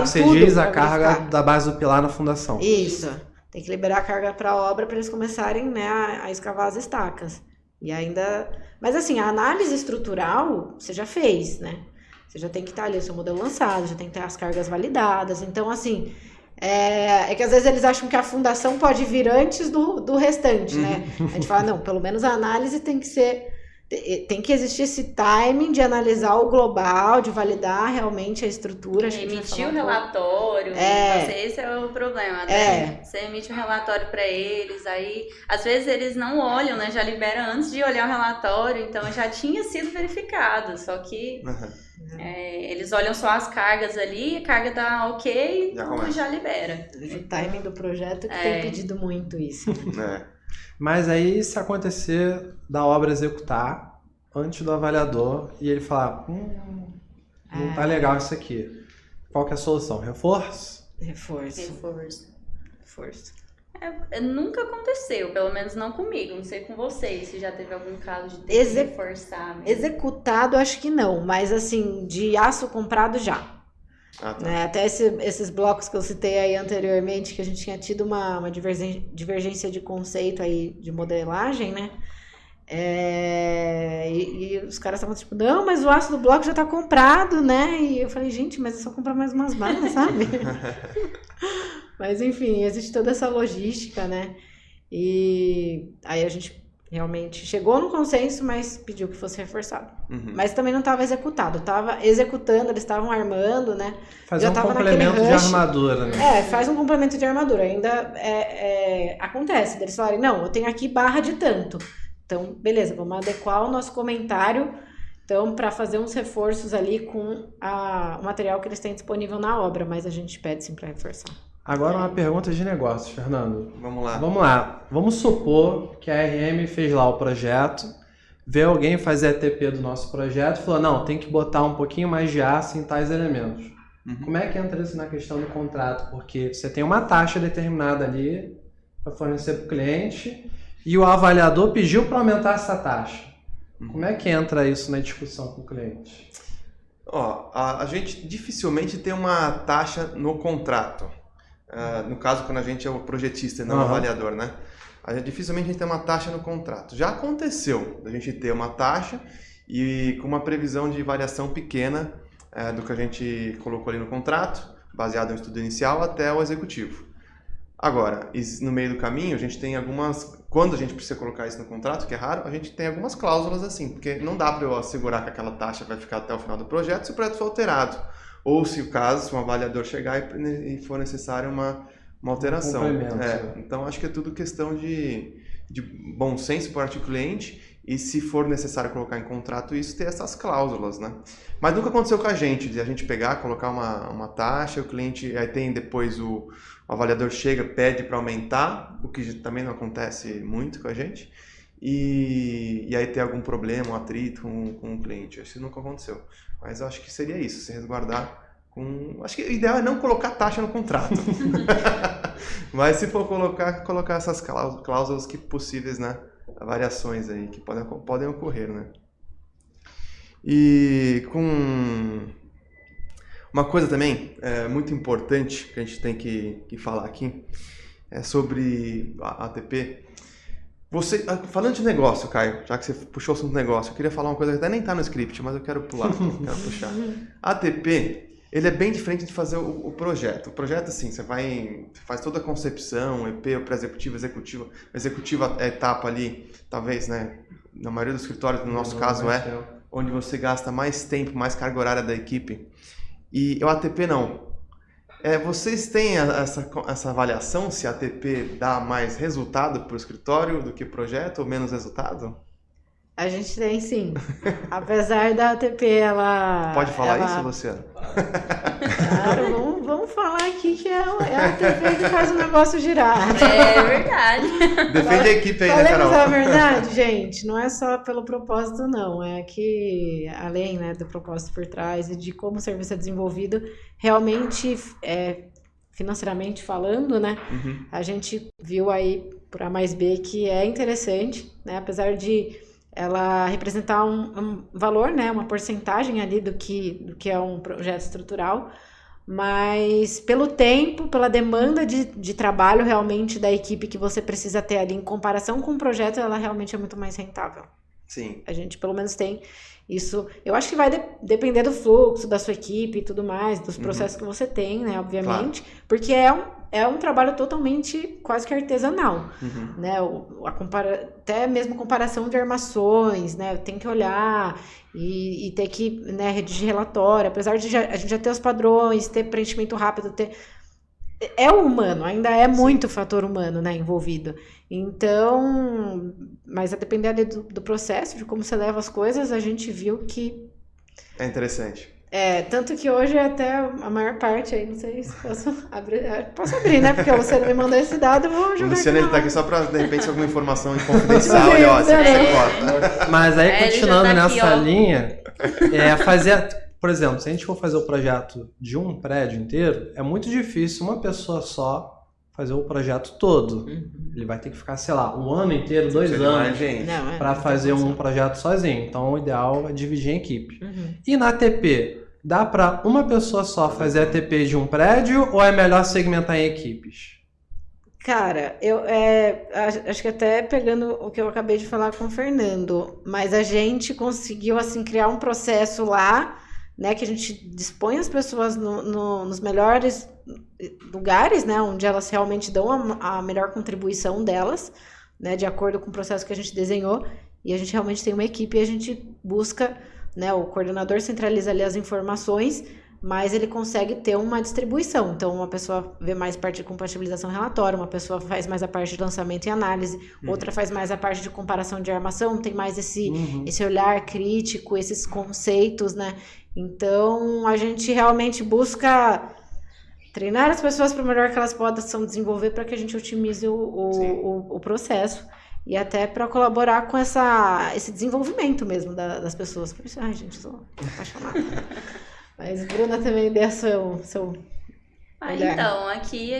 Você diz a carga da base do pilar na fundação. Isso. Tem que liberar a carga para obra para eles começarem, né, a escavar as estacas. E ainda... Mas, assim, a análise estrutural você já fez, né? Você já tem que estar ali o seu modelo lançado, já tem que ter as cargas validadas. Então, assim, é que às vezes eles acham que a fundação pode vir antes do restante, né? A gente fala, não, pelo menos a análise tem que existir esse timing de analisar o global, de validar realmente a estrutura. Emitir o relatório, então, esse é o problema. Você emite um relatório para eles, aí às vezes eles não olham, né? Já libera antes de olhar o relatório, então já tinha sido verificado, só que eles olham só as cargas ali, a carga tá ok, então já libera. O timing do projeto que tem pedido muito isso. Mas aí, se acontecer da obra executar antes do avaliador e ele falar, não tá legal isso aqui, qual que é a solução? Reforço? Reforço. Nunca aconteceu, pelo menos não comigo, não sei com vocês, se já teve algum caso de ter que reforçar. Executado, acho que não, mas assim, de aço comprado já. Até esses blocos que eu citei aí anteriormente, que a gente tinha tido uma divergência de conceito aí de modelagem, né? E os caras estavam tipo, não, mas o aço do bloco já tá comprado, né? E eu falei, gente, mas é só comprar mais umas balas, sabe? Mas enfim, existe toda essa logística, né? E aí a gente realmente chegou no consenso, mas pediu que fosse reforçado. Mas também não estava executado. Estava executando, eles estavam armando, né? Fazer um complemento de armadura, né? Faz um complemento de armadura. Ainda acontece. Eles falarem, não, eu tenho aqui barra de tanto. Então, beleza, vamos adequar o nosso comentário então, para fazer uns reforços ali com o material que eles têm disponível na obra, mas a gente pede sim para reforçar. Agora uma pergunta de negócios, Fernando. Vamos lá. Vamos supor que a RM fez lá o projeto, vê alguém fazer ATP do nosso projeto e falou, não, tem que botar um pouquinho mais de aço em tais elementos. Como é que entra isso na questão do contrato? Porque você tem uma taxa determinada ali para fornecer para o cliente e o avaliador pediu para aumentar essa taxa. Como é que entra isso na discussão com o cliente? A gente dificilmente tem uma taxa no contrato. No caso, quando a gente é o projetista e não o avaliador, né? Dificilmente a gente tem uma taxa no contrato. Já aconteceu a gente ter uma taxa e com uma previsão de variação pequena do que a gente colocou ali no contrato, baseado no estudo inicial, até o executivo. Agora, no meio do caminho, a gente tem algumas... Quando a gente precisa colocar isso no contrato, que é raro, a gente tem algumas cláusulas assim, porque não dá para eu assegurar que aquela taxa vai ficar até o final do projeto se o projeto for alterado. Ou se um avaliador chegar e for necessário uma alteração. Então, acho que é tudo questão de bom senso por parte do cliente e, se for necessário colocar em contrato isso, ter essas cláusulas, né? Mas nunca aconteceu com a gente pegar, colocar uma taxa, o cliente, aí tem depois o avaliador chega, pede para aumentar, o que também não acontece muito com a gente, e aí ter algum problema, um atrito com o cliente. Isso nunca aconteceu. Mas eu acho que seria isso, se resguardar acho que o ideal é não colocar taxa no contrato. Mas se for colocar essas cláusulas que possíveis, né? Variações aí que podem ocorrer, né? E com uma coisa também muito importante que a gente tem que falar aqui é sobre a ATP. Falando de negócio, Caio, já que você puxou o assunto do negócio, eu queria falar uma coisa que até nem está no script, mas eu quero pular, quero puxar. A ATP, ele é bem diferente de fazer o projeto. O projeto, assim, você faz toda a concepção, o EP, o pré-executivo, executivo. A executiva é a etapa ali, talvez, né, na maioria dos escritórios, no nosso caso onde você gasta mais tempo, mais carga horária da equipe. E o ATP não. Vocês têm essa avaliação se a ATP dá mais resultado para o escritório do que projeto ou menos resultado? A gente tem, sim. Apesar da ATP, ela... Pode falar isso, Luciano? Claro, vamos falar aqui que é a ATP que faz o negócio girar. É verdade. Defende a equipe aí, né, Carol? Falemos a verdade, gente. Não é só pelo propósito, não. É que, além, né, do propósito por trás e de como o serviço é desenvolvido, realmente, financeiramente falando, né, a gente viu aí, por A mais B, que é interessante, né, apesar de ela representar um valor, né, uma porcentagem ali do que é um projeto estrutural, mas pelo tempo, pela demanda de trabalho realmente da equipe que você precisa ter ali em comparação com o projeto, ela realmente é muito mais rentável. Sim. A gente pelo menos tem isso. Eu acho que vai depender do fluxo da sua equipe e tudo mais, dos processos que você tem, né, obviamente, porque é um trabalho totalmente quase que artesanal, né, até mesmo comparação de armações, né, tem que olhar e ter que, né, redigir relatório, apesar de a gente já ter os padrões, ter preenchimento rápido, é humano, ainda é muito fator humano, né, envolvido. Então, mas a depender do processo, de como você leva as coisas, a gente viu que... É interessante. Tanto que hoje até a maior parte aí, não sei se posso abrir, né, porque você não me mandou esse dado, eu vou jogar. O Luciano, ele tá aqui só pra, de repente, alguma informação confidencial, olha, ó, você corta. Mas aí, continuando nessa linha, por exemplo, se a gente for fazer o projeto de um prédio inteiro, é muito difícil uma pessoa só fazer o projeto todo. Ele vai ter que ficar, sei lá, um ano inteiro, 2 anos, para fazer um projeto sozinho. Então, o ideal é dividir em equipe. E na ATP, dá para uma pessoa só fazer ATP de um prédio ou é melhor segmentar em equipes? Cara, eu acho que até pegando o que eu acabei de falar com o Fernando, mas a gente conseguiu, assim, criar um processo lá, né, que a gente dispõe as pessoas nos melhores lugares, né, onde elas realmente dão a melhor contribuição delas, né, de acordo com o processo que a gente desenhou, e a gente realmente tem uma equipe e a gente busca, né, o coordenador centraliza ali as informações, mas ele consegue ter uma distribuição. Então, uma pessoa vê mais parte de compatibilização relatório, uma pessoa faz mais a parte de lançamento e análise, outra faz mais a parte de comparação de armação, tem mais esse olhar crítico, esses conceitos, né? Então, a gente realmente busca treinar as pessoas para o melhor que elas possam desenvolver para que a gente otimize o processo. e até para colaborar com esse desenvolvimento mesmo das pessoas. Por isso, ai, gente, sou apaixonada. Mas Bruna também dê seu olhar. Então, aqui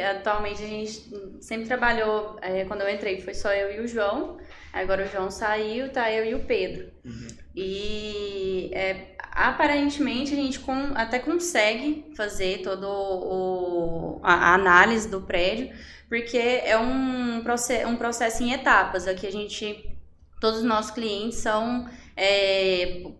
atualmente a gente sempre trabalhou, quando eu entrei foi só eu e o João, agora o João saiu, tá eu e o Pedro. E aparentemente a gente até consegue fazer toda a análise do prédio, porque é um processo em etapas. Aqui todos os nossos clientes são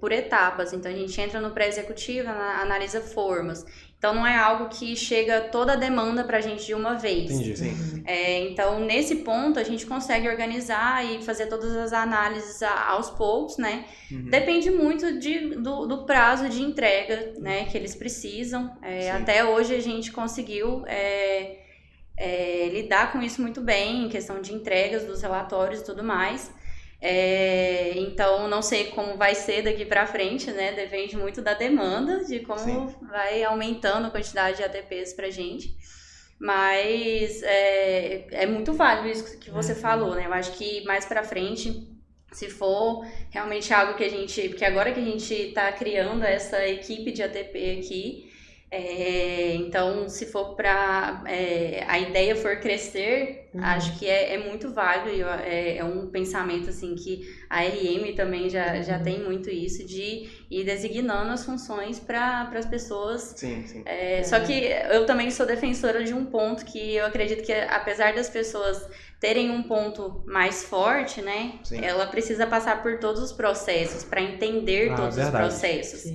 por etapas, então a gente entra no pré-executivo, analisa formas. Então não é algo que chega toda a demanda pra gente de uma vez. Entendi. Sim. Então nesse ponto a gente consegue organizar e fazer todas as análises aos poucos, né? Depende muito do prazo de entrega, né, que eles precisam. Até hoje a gente conseguiu lidar com isso muito bem, em questão de entregas dos relatórios e tudo mais. Então não sei como vai ser daqui para frente, né? Depende muito da demanda, de como vai aumentando a quantidade de ATPs pra gente. Mas é muito válido isso que você falou, né? Eu acho que mais pra frente, se for realmente algo porque agora que a gente tá criando essa equipe de ATP aqui, então se for a ideia for crescer, acho que é muito válido, é um pensamento assim que a RM também já tem muito isso, de ir designando as funções para as pessoas. Sim. Só que eu também sou defensora de um ponto que eu acredito que, apesar das pessoas terem um ponto mais forte, né? Sim. Ela precisa passar por todos os processos para entender todos verdade. os processos.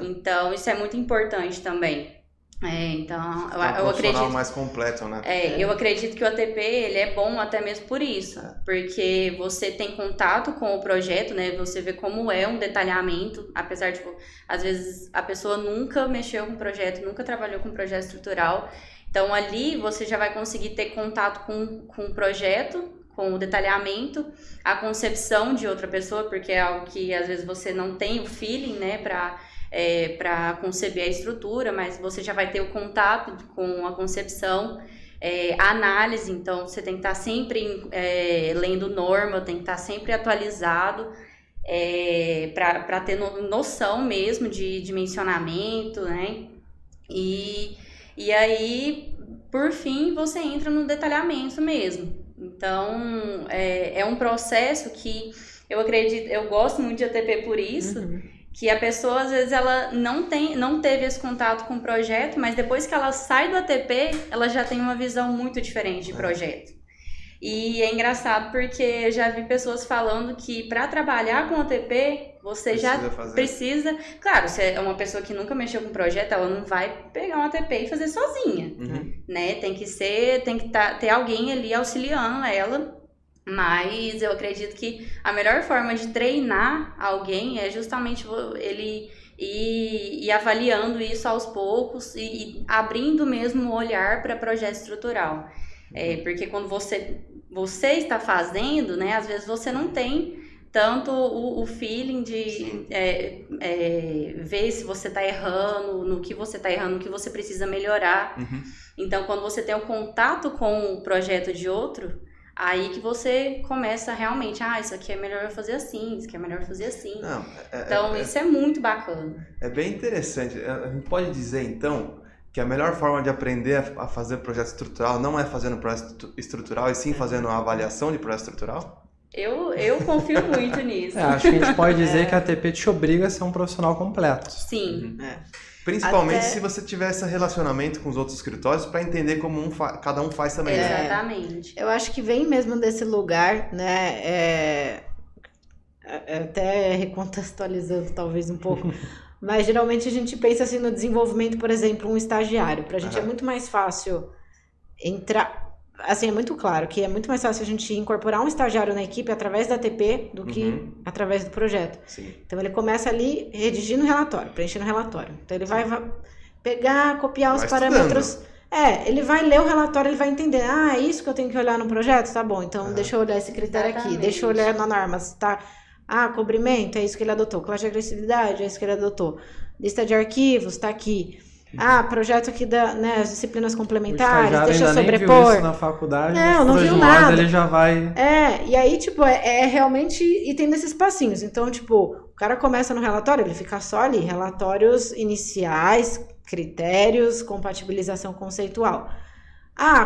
Então, isso é muito importante também. Então, eu acredito mais completo, né? Eu acredito que o ATP ele é bom até mesmo por isso, porque você tem contato com o projeto, né? Você vê como é um detalhamento, apesar de às vezes a pessoa nunca mexeu com projeto, nunca trabalhou com projeto estrutural. Então ali você já vai conseguir ter contato com o projeto, com o detalhamento, a concepção de outra pessoa, porque é algo que às vezes você não tem o feeling, né, para conceber a estrutura, mas você já vai ter o contato com a concepção, a análise. Então você tem que estar sempre lendo norma, tem que estar sempre atualizado, para ter noção mesmo de dimensionamento, né? E aí, por fim, você entra no detalhamento mesmo. Então, é um processo que eu acredito, eu gosto muito de ATP por isso, que a pessoa, às vezes, ela não teve esse contato com o projeto, mas depois que ela sai do ATP, ela já tem uma visão muito diferente de projeto. E é engraçado porque eu já vi pessoas falando que para trabalhar com ATP, você precisa... Claro, se é uma pessoa que nunca mexeu com projeto, ela não vai pegar um ATP e fazer sozinha, né? Tem que ter alguém ali auxiliando ela, mas eu acredito que a melhor forma de treinar alguém é justamente ele ir avaliando isso aos poucos e abrindo mesmo o olhar para projeto estrutural. Porque quando você está fazendo, né, às vezes você não tem tanto o feeling de ver se você está errando, no que você está errando, no que você precisa melhorar. Então, quando você tem o contato com o projeto de outro, aí que você começa realmente, isso aqui é melhor eu fazer assim, isso aqui é melhor eu fazer assim. Não, então, isso é muito bacana. É bem interessante. A gente pode dizer, então, que a melhor forma de aprender a fazer projeto estrutural não é fazendo projeto estrutural, e sim fazendo uma avaliação de projeto estrutural? Eu confio muito nisso. Acho que a gente pode dizer que a ATP te obriga a ser um profissional completo. Sim. Principalmente se você tiver esse relacionamento com os outros escritórios para entender como cada um faz também. Exatamente. Eu acho que vem mesmo desse lugar, né? Até recontextualizando talvez um pouco. Mas geralmente a gente pensa assim no desenvolvimento, por exemplo, um estagiário. Pra gente é muito mais fácil entrar... Assim, é muito claro que é muito mais fácil a gente incorporar um estagiário na equipe através da ATP do que através do projeto. Sim. Então ele começa ali redigindo o relatório, preenchendo o relatório. Então ele vai pegar, copiar os parâmetros... ele vai ler o relatório, ele vai entender. É isso que eu tenho que olhar no projeto? Tá bom, então deixa eu olhar esse critério aqui. Deixa eu olhar na norma, tá... cobrimento, é isso que ele adotou. Classe de agressividade, é isso que ele adotou. Lista de arquivos, tá aqui. Projeto aqui as disciplinas O complementares, estagiário deixa eu ainda nem viu sobrepor. isso na faculdade, Não, mas não por viu um lado nada. ele já vai... E aí, tipo, é realmente... E tem nesses passinhos. Então, tipo, o cara começa no relatório, ele fica só ali. Relatórios iniciais, critérios, compatibilização conceitual.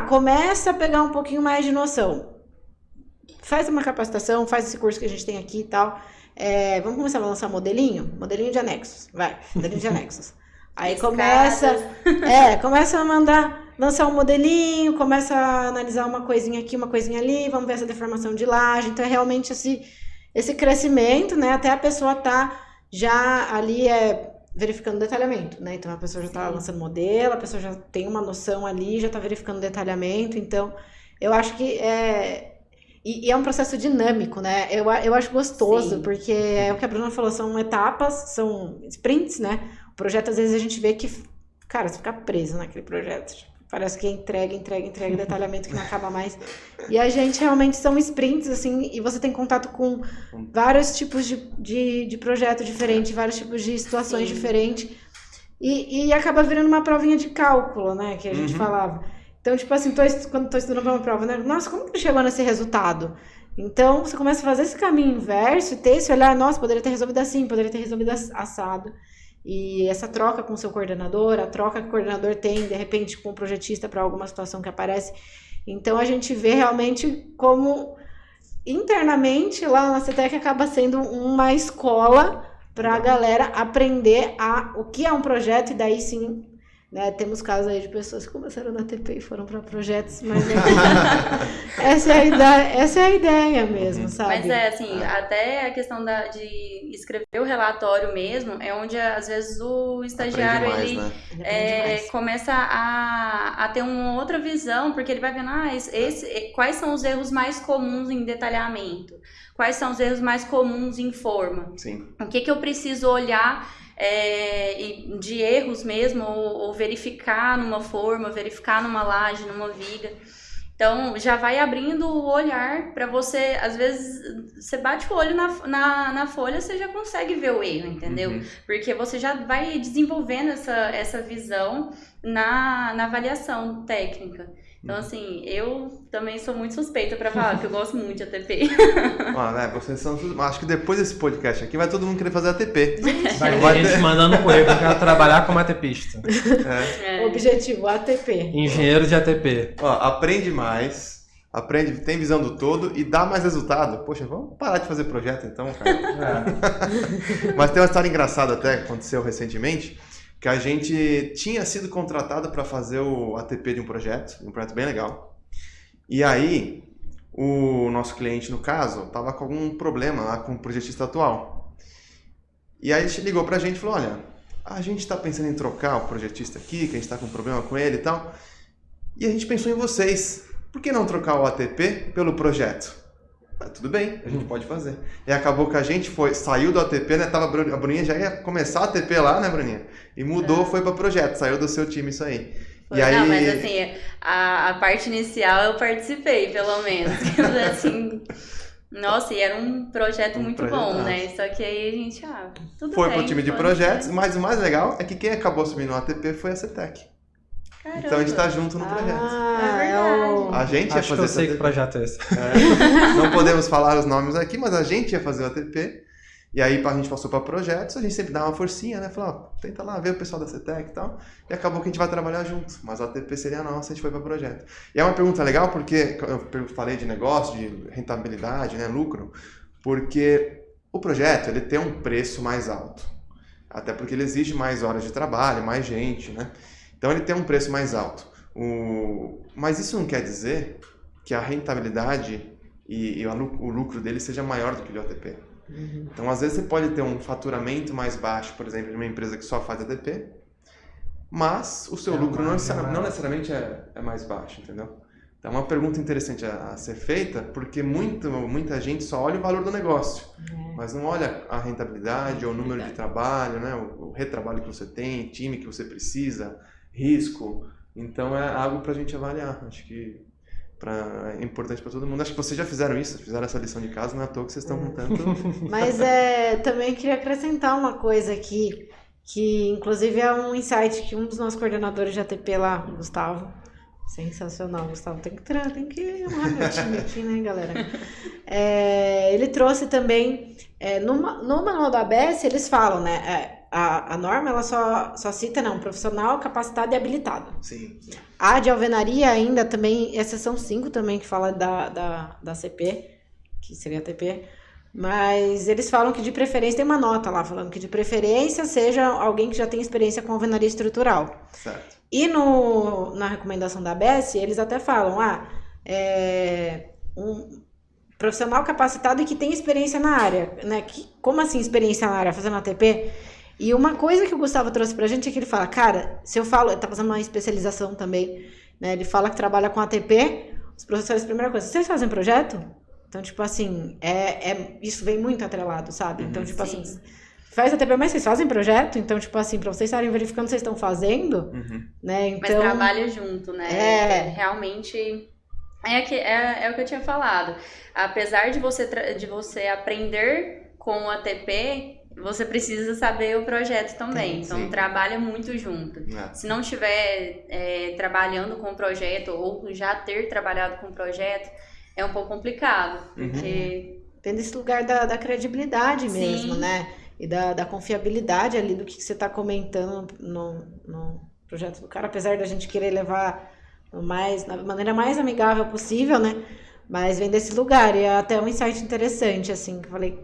Começa a pegar um pouquinho mais de noção. Faz uma capacitação, faz esse curso que a gente tem aqui e tal. Vamos começar a lançar modelinho de anexos. Modelinho de anexos. Aí começa a lançar um modelinho, começa a analisar uma coisinha aqui, uma coisinha ali, vamos ver essa deformação de laje. Então, é realmente esse crescimento, né? Até a pessoa tá já ali verificando detalhamento, né? Então, a pessoa já tá lançando modelo, a pessoa já tem uma noção ali, já tá verificando detalhamento. Então, eu acho que E é um processo dinâmico, né? Eu acho gostoso, porque é o que a Bruna falou, são etapas, são sprints, né? O projeto, às vezes, a gente vê que, cara, você fica preso naquele projeto. Parece que entrega, detalhamento que não acaba mais. E a gente realmente são sprints, assim, e você tem contato com vários tipos de projeto diferente, vários tipos de situações diferentes. E acaba virando uma provinha de cálculo, né? Que a gente falava. Então, tipo assim, quando tô estudando para uma prova, né? Nossa, como que chegou nesse resultado? Então, você começa a fazer esse caminho inverso e ter esse olhar, nossa, poderia ter resolvido assim, poderia ter resolvido assado. E essa troca com o seu coordenador, a troca que o coordenador tem, de repente, com o projetista para alguma situação que aparece. Então, a gente vê realmente como, internamente, lá na CETEC acaba sendo uma escola para a galera aprender o que é um projeto e daí sim... Né, temos casos aí de pessoas que começaram na ATP e foram para projetos, mas essa é a ideia mesmo, sabe? Mas assim, até a questão de escrever o relatório mesmo, é onde às vezes o estagiário começa a ter uma outra visão, porque ele vai vendo, quais são os erros mais comuns em detalhamento, quais são os erros mais comuns em forma. Sim. O que eu preciso olhar de erros mesmo, ou verificar numa forma, verificar numa laje, numa viga. Então, já vai abrindo o olhar para você, às vezes, você bate o olho na folha, você já consegue ver o erro, entendeu? Porque você já vai desenvolvendo essa visão na avaliação técnica. Então, assim, eu também sou muito suspeita pra falar, porque eu gosto muito de ATP. Vocês são... Acho que depois desse podcast aqui vai todo mundo querer fazer ATP. Vai ter gente mandando currículo, eu quero trabalhar como ATPista. Objetivo, ATP. Engenheiro de ATP. Aprende mais, tem visão do todo e dá mais resultado. Poxa, vamos parar de fazer projeto então, cara. Mas tem uma história engraçada até que aconteceu recentemente, que a gente tinha sido contratado para fazer o ATP de um projeto bem legal. E aí, o nosso cliente, no caso, estava com algum problema lá com o projetista atual. E aí ele ligou para a gente e falou, olha, a gente está pensando em trocar o projetista aqui, que a gente está com problema com ele e tal. E a gente pensou em vocês. Por que não trocar o ATP pelo projeto? Tudo bem, a gente pode fazer. E acabou que a gente saiu do ATP, né? A Bruninha já ia começar a ATP lá, né, Bruninha? E mudou, foi para projeto, saiu do seu time isso aí. E aí... Não, mas assim, a parte inicial eu participei, pelo menos. Assim, nossa, e era um projeto muito bom, né? Só que aí a gente, tudo foi bem. Foi pro time de projetos, mas o mais legal é que quem acabou assumindo o ATP foi a CETEC. Caramba. Então a gente tá junto no projeto. É verdade. A gente ia Acho fazer que eu sei que projeto é esse. Não podemos falar os nomes aqui, mas a gente ia fazer o ATP. E aí a gente passou para projetos, a gente sempre dá uma forcinha, né? Falou, tenta lá ver o pessoal da CETEC e tal. E acabou que a gente vai trabalhar junto. Mas a ATP seria nossa, a gente foi para projeto. E é uma pergunta legal porque eu falei de negócio, de rentabilidade, né? Lucro. Porque o projeto, ele tem um preço mais alto. Até porque ele exige mais horas de trabalho, mais gente, né? Então ele tem um preço mais alto. Mas isso não quer dizer que a rentabilidade e o lucro dele seja maior do que o ATP. Então, às vezes, você pode ter um faturamento mais baixo, por exemplo, de uma empresa que só faz ATP, mas o seu lucro não necessariamente é mais baixo, entendeu? Então, é uma pergunta interessante a ser feita, porque muita gente só olha o valor do negócio, mas não olha a rentabilidade, ou o número de trabalho, né? O retrabalho que você tem, time que você precisa, risco. Então, é algo para a gente avaliar. Acho que é importante para todo mundo. Acho que vocês já fizeram isso, fizeram essa lição de casa, não é à toa que vocês estão com tanto... Mas também queria acrescentar uma coisa aqui, que inclusive é um insight que um dos nossos coordenadores de ATP lá, Gustavo, sensacional, Gustavo, tem que honrar meu time, né, galera? Ele trouxe também, no manual da ABS, eles falam, né, a norma, ela só cita, não, profissional capacitado e habilitado. Sim. A de alvenaria ainda também, exceção 5 também, que fala da CP, que seria a TP, mas eles falam que de preferência, tem uma nota lá, falando que de preferência seja alguém que já tem experiência com alvenaria estrutural. Certo. E na recomendação da ABS, eles até falam, um profissional capacitado e que tem experiência na área, né? Como assim experiência na área? Fazendo ATP? E uma coisa que o Gustavo trouxe pra gente é que ele fala, cara, se eu falo, ele tá fazendo uma especialização também, né? Ele fala que trabalha com ATP, os professores, primeira coisa, vocês fazem projeto? Então, tipo assim, isso vem muito atrelado, sabe? Então, tipo assim, faz ATP, mas vocês fazem projeto? Então, tipo assim, pra vocês estarem verificando o que vocês estão fazendo, né? Então, mas trabalha junto, né? Realmente... É o que eu tinha falado. Apesar de você aprender com o ATP, você precisa saber o projeto também. Então, trabalha muito junto. Se não estiver trabalhando com o projeto ou já ter trabalhado com o projeto, é um pouco complicado. Porque... Tem desse lugar da credibilidade mesmo, né? E da confiabilidade ali do que você está comentando no projeto do cara. Apesar da gente querer levar da maneira mais amigável possível, né? Mas vem desse lugar. E é até um insight interessante, assim, que eu falei...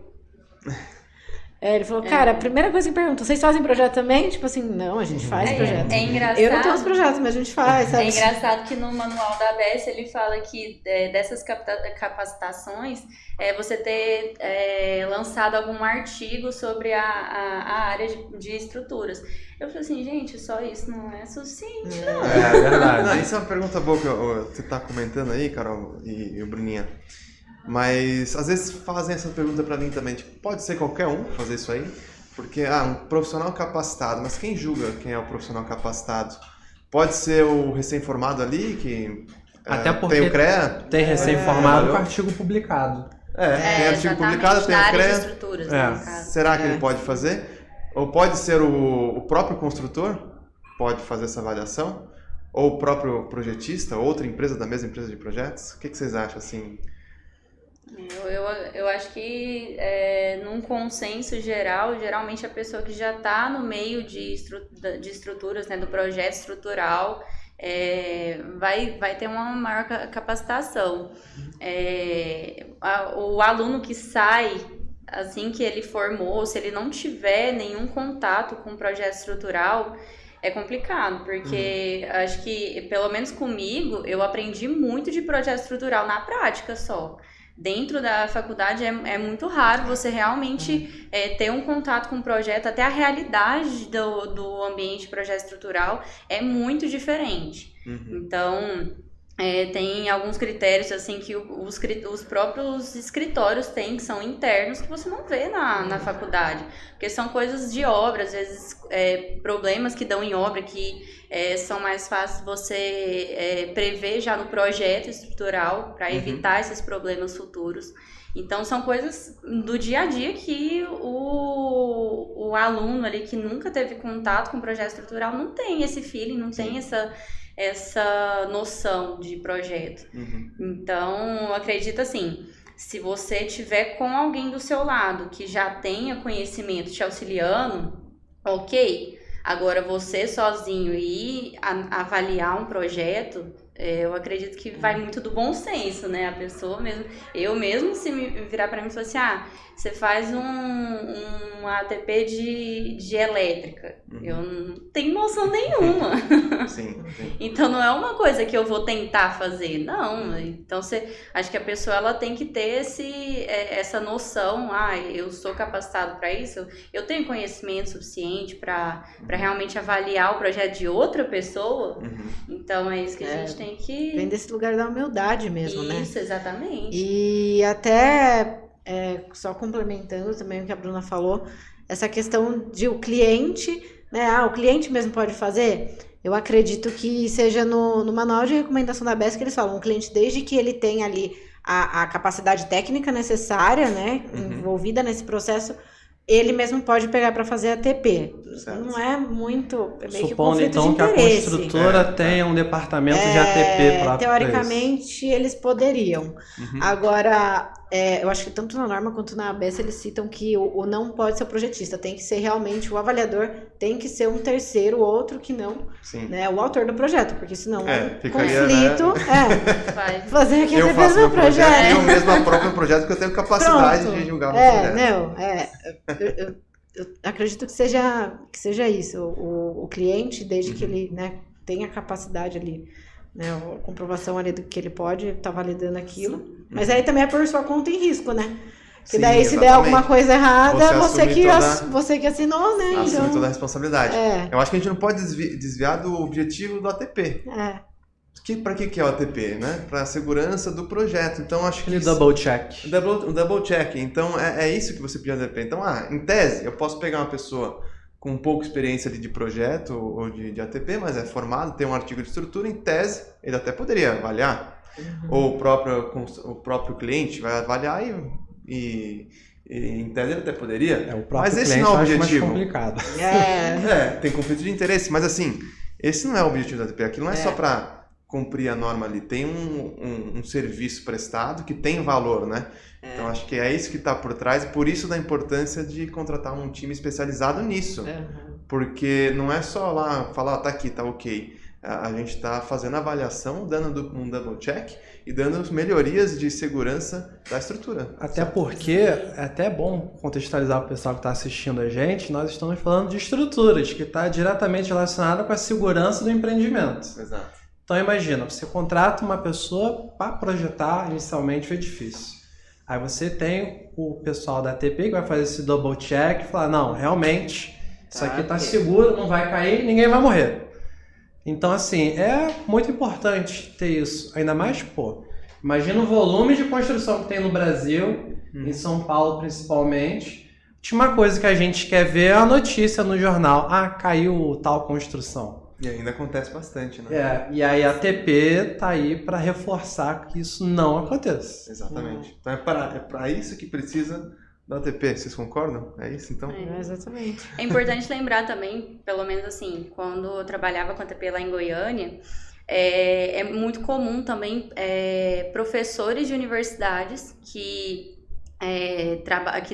ele falou, cara, a primeira coisa que pergunta, vocês fazem projeto também? Tipo assim, não, a gente faz projeto. É engraçado. Eu não tenho os projetos, mas a gente faz, sabe? É engraçado que no manual da ABS ele fala que dessas capacitações, você ter lançado algum artigo sobre a área de estruturas. Eu falei assim, gente, só isso não é suficiente, não. É verdade. Não, isso é uma pergunta boa que você tá comentando aí, Carol e o Bruninha. Mas às vezes fazem essa pergunta pra mim também, tipo, pode ser qualquer um fazer isso aí? Porque, um profissional capacitado, mas quem julga quem é o profissional capacitado? Pode ser o recém-formado ali, que até porque tem o CREA? Tem recém-formado com artigo publicado. Tem artigo publicado, tem o CREA. Estruturas, né, no caso. Será que ele pode fazer? Ou pode ser o próprio construtor? Pode fazer essa avaliação? Ou o próprio projetista, outra empresa da mesma empresa de projetos? O que vocês acham, assim? Eu acho que num consenso geral, geralmente a pessoa que já está no meio de estruturas, né, do projeto estrutural, vai ter uma maior capacitação. O aluno que sai, assim que ele formou, se ele não tiver nenhum contato com o projeto estrutural, é complicado, porque acho que, pelo menos comigo, eu aprendi muito de projeto estrutural na prática só. Dentro da faculdade é muito raro você realmente ter um contato com o projeto, até a realidade do ambiente de projeto estrutural é muito diferente. Então, tem alguns critérios assim que os próprios escritórios têm, que são internos, que você não vê na faculdade, porque são coisas de obra, às vezes problemas que dão em obra que são mais fáceis você prever já no projeto estrutural para evitar esses problemas futuros. Então são coisas do dia a dia que o aluno ali que nunca teve contato com o projeto estrutural não tem esse feeling, não tem essa noção de projeto. Então, eu acredito assim, se você tiver com alguém do seu lado que já tenha conhecimento te auxiliando, ok. Agora, você sozinho ir avaliar um projeto, eu acredito que vai muito do bom senso, né? A pessoa mesmo, eu mesmo, se me virar para mim e falar assim, você faz um ATP de elétrica, eu não tenho noção nenhuma. Sim. Então, não é uma coisa que eu vou tentar fazer, não. Então, acho que a pessoa ela tem que ter essa noção, eu sou capacitado para isso, eu tenho conhecimento suficiente para realmente avaliar o projeto de outra pessoa. Então, é isso que a gente tem que... Vem desse lugar da humildade mesmo, né? Isso, exatamente. E até, só complementando também o que a Bruna falou, essa questão de o cliente, né? O cliente mesmo pode fazer. Eu acredito que seja no manual de recomendação da ABS que eles falam, o cliente, desde que ele tenha ali a capacidade técnica necessária, né? Envolvida nesse processo, ele mesmo pode pegar para fazer ATP. Certo. Não é muito, é meio que Supondo conflito então de que a interesse. construtora tenha um departamento de ATP próprio. Teoricamente, eles poderiam. Uhum. Agora, eu acho que tanto na norma quanto na ABS eles citam que o não pode ser o projetista, tem que ser realmente o avaliador, tem que ser um terceiro, outro que não, Sim. né, o autor do projeto, porque senão ficaria, conflito, Vai. fazer aqui eu ATP faço no meu projeto, eu projeto. mesmo aprovo meu projeto porque eu tenho capacidade Pronto. de julgar o projeto. Eu acredito que seja isso, o cliente, desde que ele, né, tenha capacidade ali, né, a comprovação ali do que ele pode estar validando aquilo. Sim. Mas aí também é por sua conta e risco, né? Porque Sim, daí se der exatamente. alguma coisa errada, Você assume você que assinou, né? Assume Então, toda a responsabilidade. É. Eu acho que a gente não pode desviar do objetivo do ATP. Para que é o ATP? Né? Para a segurança do projeto. Então, acho que Aquele double check. O double check. Então, é isso que você pediu no ATP. Então, em tese, eu posso pegar uma pessoa com pouca experiência de projeto ou de ATP, mas é formado, tem um artigo de estrutura, em tese, ele até poderia avaliar. Ou o próprio cliente vai avaliar e em tese ele até poderia. O próprio mas esse cliente não é o acho objetivo. mais complicado. Tem conflito de interesse, mas assim, esse não é o objetivo da ATP. Aquilo não é só para cumprir a norma ali. Tem um serviço prestado que tem valor, né? Então acho que é isso que está por trás e por isso da importância de contratar um time especializado nisso. Porque não é só lá falar, tá aqui, tá ok. A gente está fazendo avaliação, dando um double check e dando melhorias de segurança da estrutura. Até porque é até bom contextualizar para o pessoal que está assistindo a gente, nós estamos falando de estruturas, que está diretamente relacionada com a segurança do empreendimento. Exato. Então imagina, você contrata uma pessoa para projetar inicialmente o edifício. Aí você tem o pessoal da ATP que vai fazer esse double check e falar, não, realmente, isso aqui está seguro, não vai cair, ninguém vai morrer. Então assim, é muito importante ter isso. Ainda mais, imagina o volume de construção que tem no Brasil, em São Paulo principalmente. A última coisa que a gente quer ver é a notícia no jornal, caiu tal construção. E ainda acontece bastante, né? E aí a ATP tá aí para reforçar que isso não aconteça. Exatamente. Então é para isso que precisa da ATP. Vocês concordam? É isso então? Exatamente. É importante lembrar também, pelo menos assim, quando eu trabalhava com a ATP lá em Goiânia, é muito comum também professores de universidades que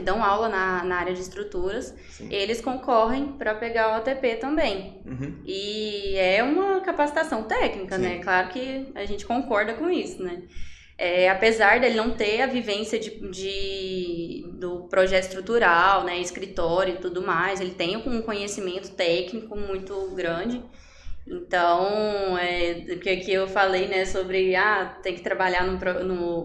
dão aula na área de estruturas, Sim. eles concorrem para pegar o ATP também. E é uma capacitação técnica, Sim. né? Claro que a gente concorda com isso, né? Apesar dele não ter a vivência do projeto estrutural, né, escritório e tudo mais, ele tem um conhecimento técnico muito grande. Então, porque aqui eu falei, né, sobre tem que trabalhar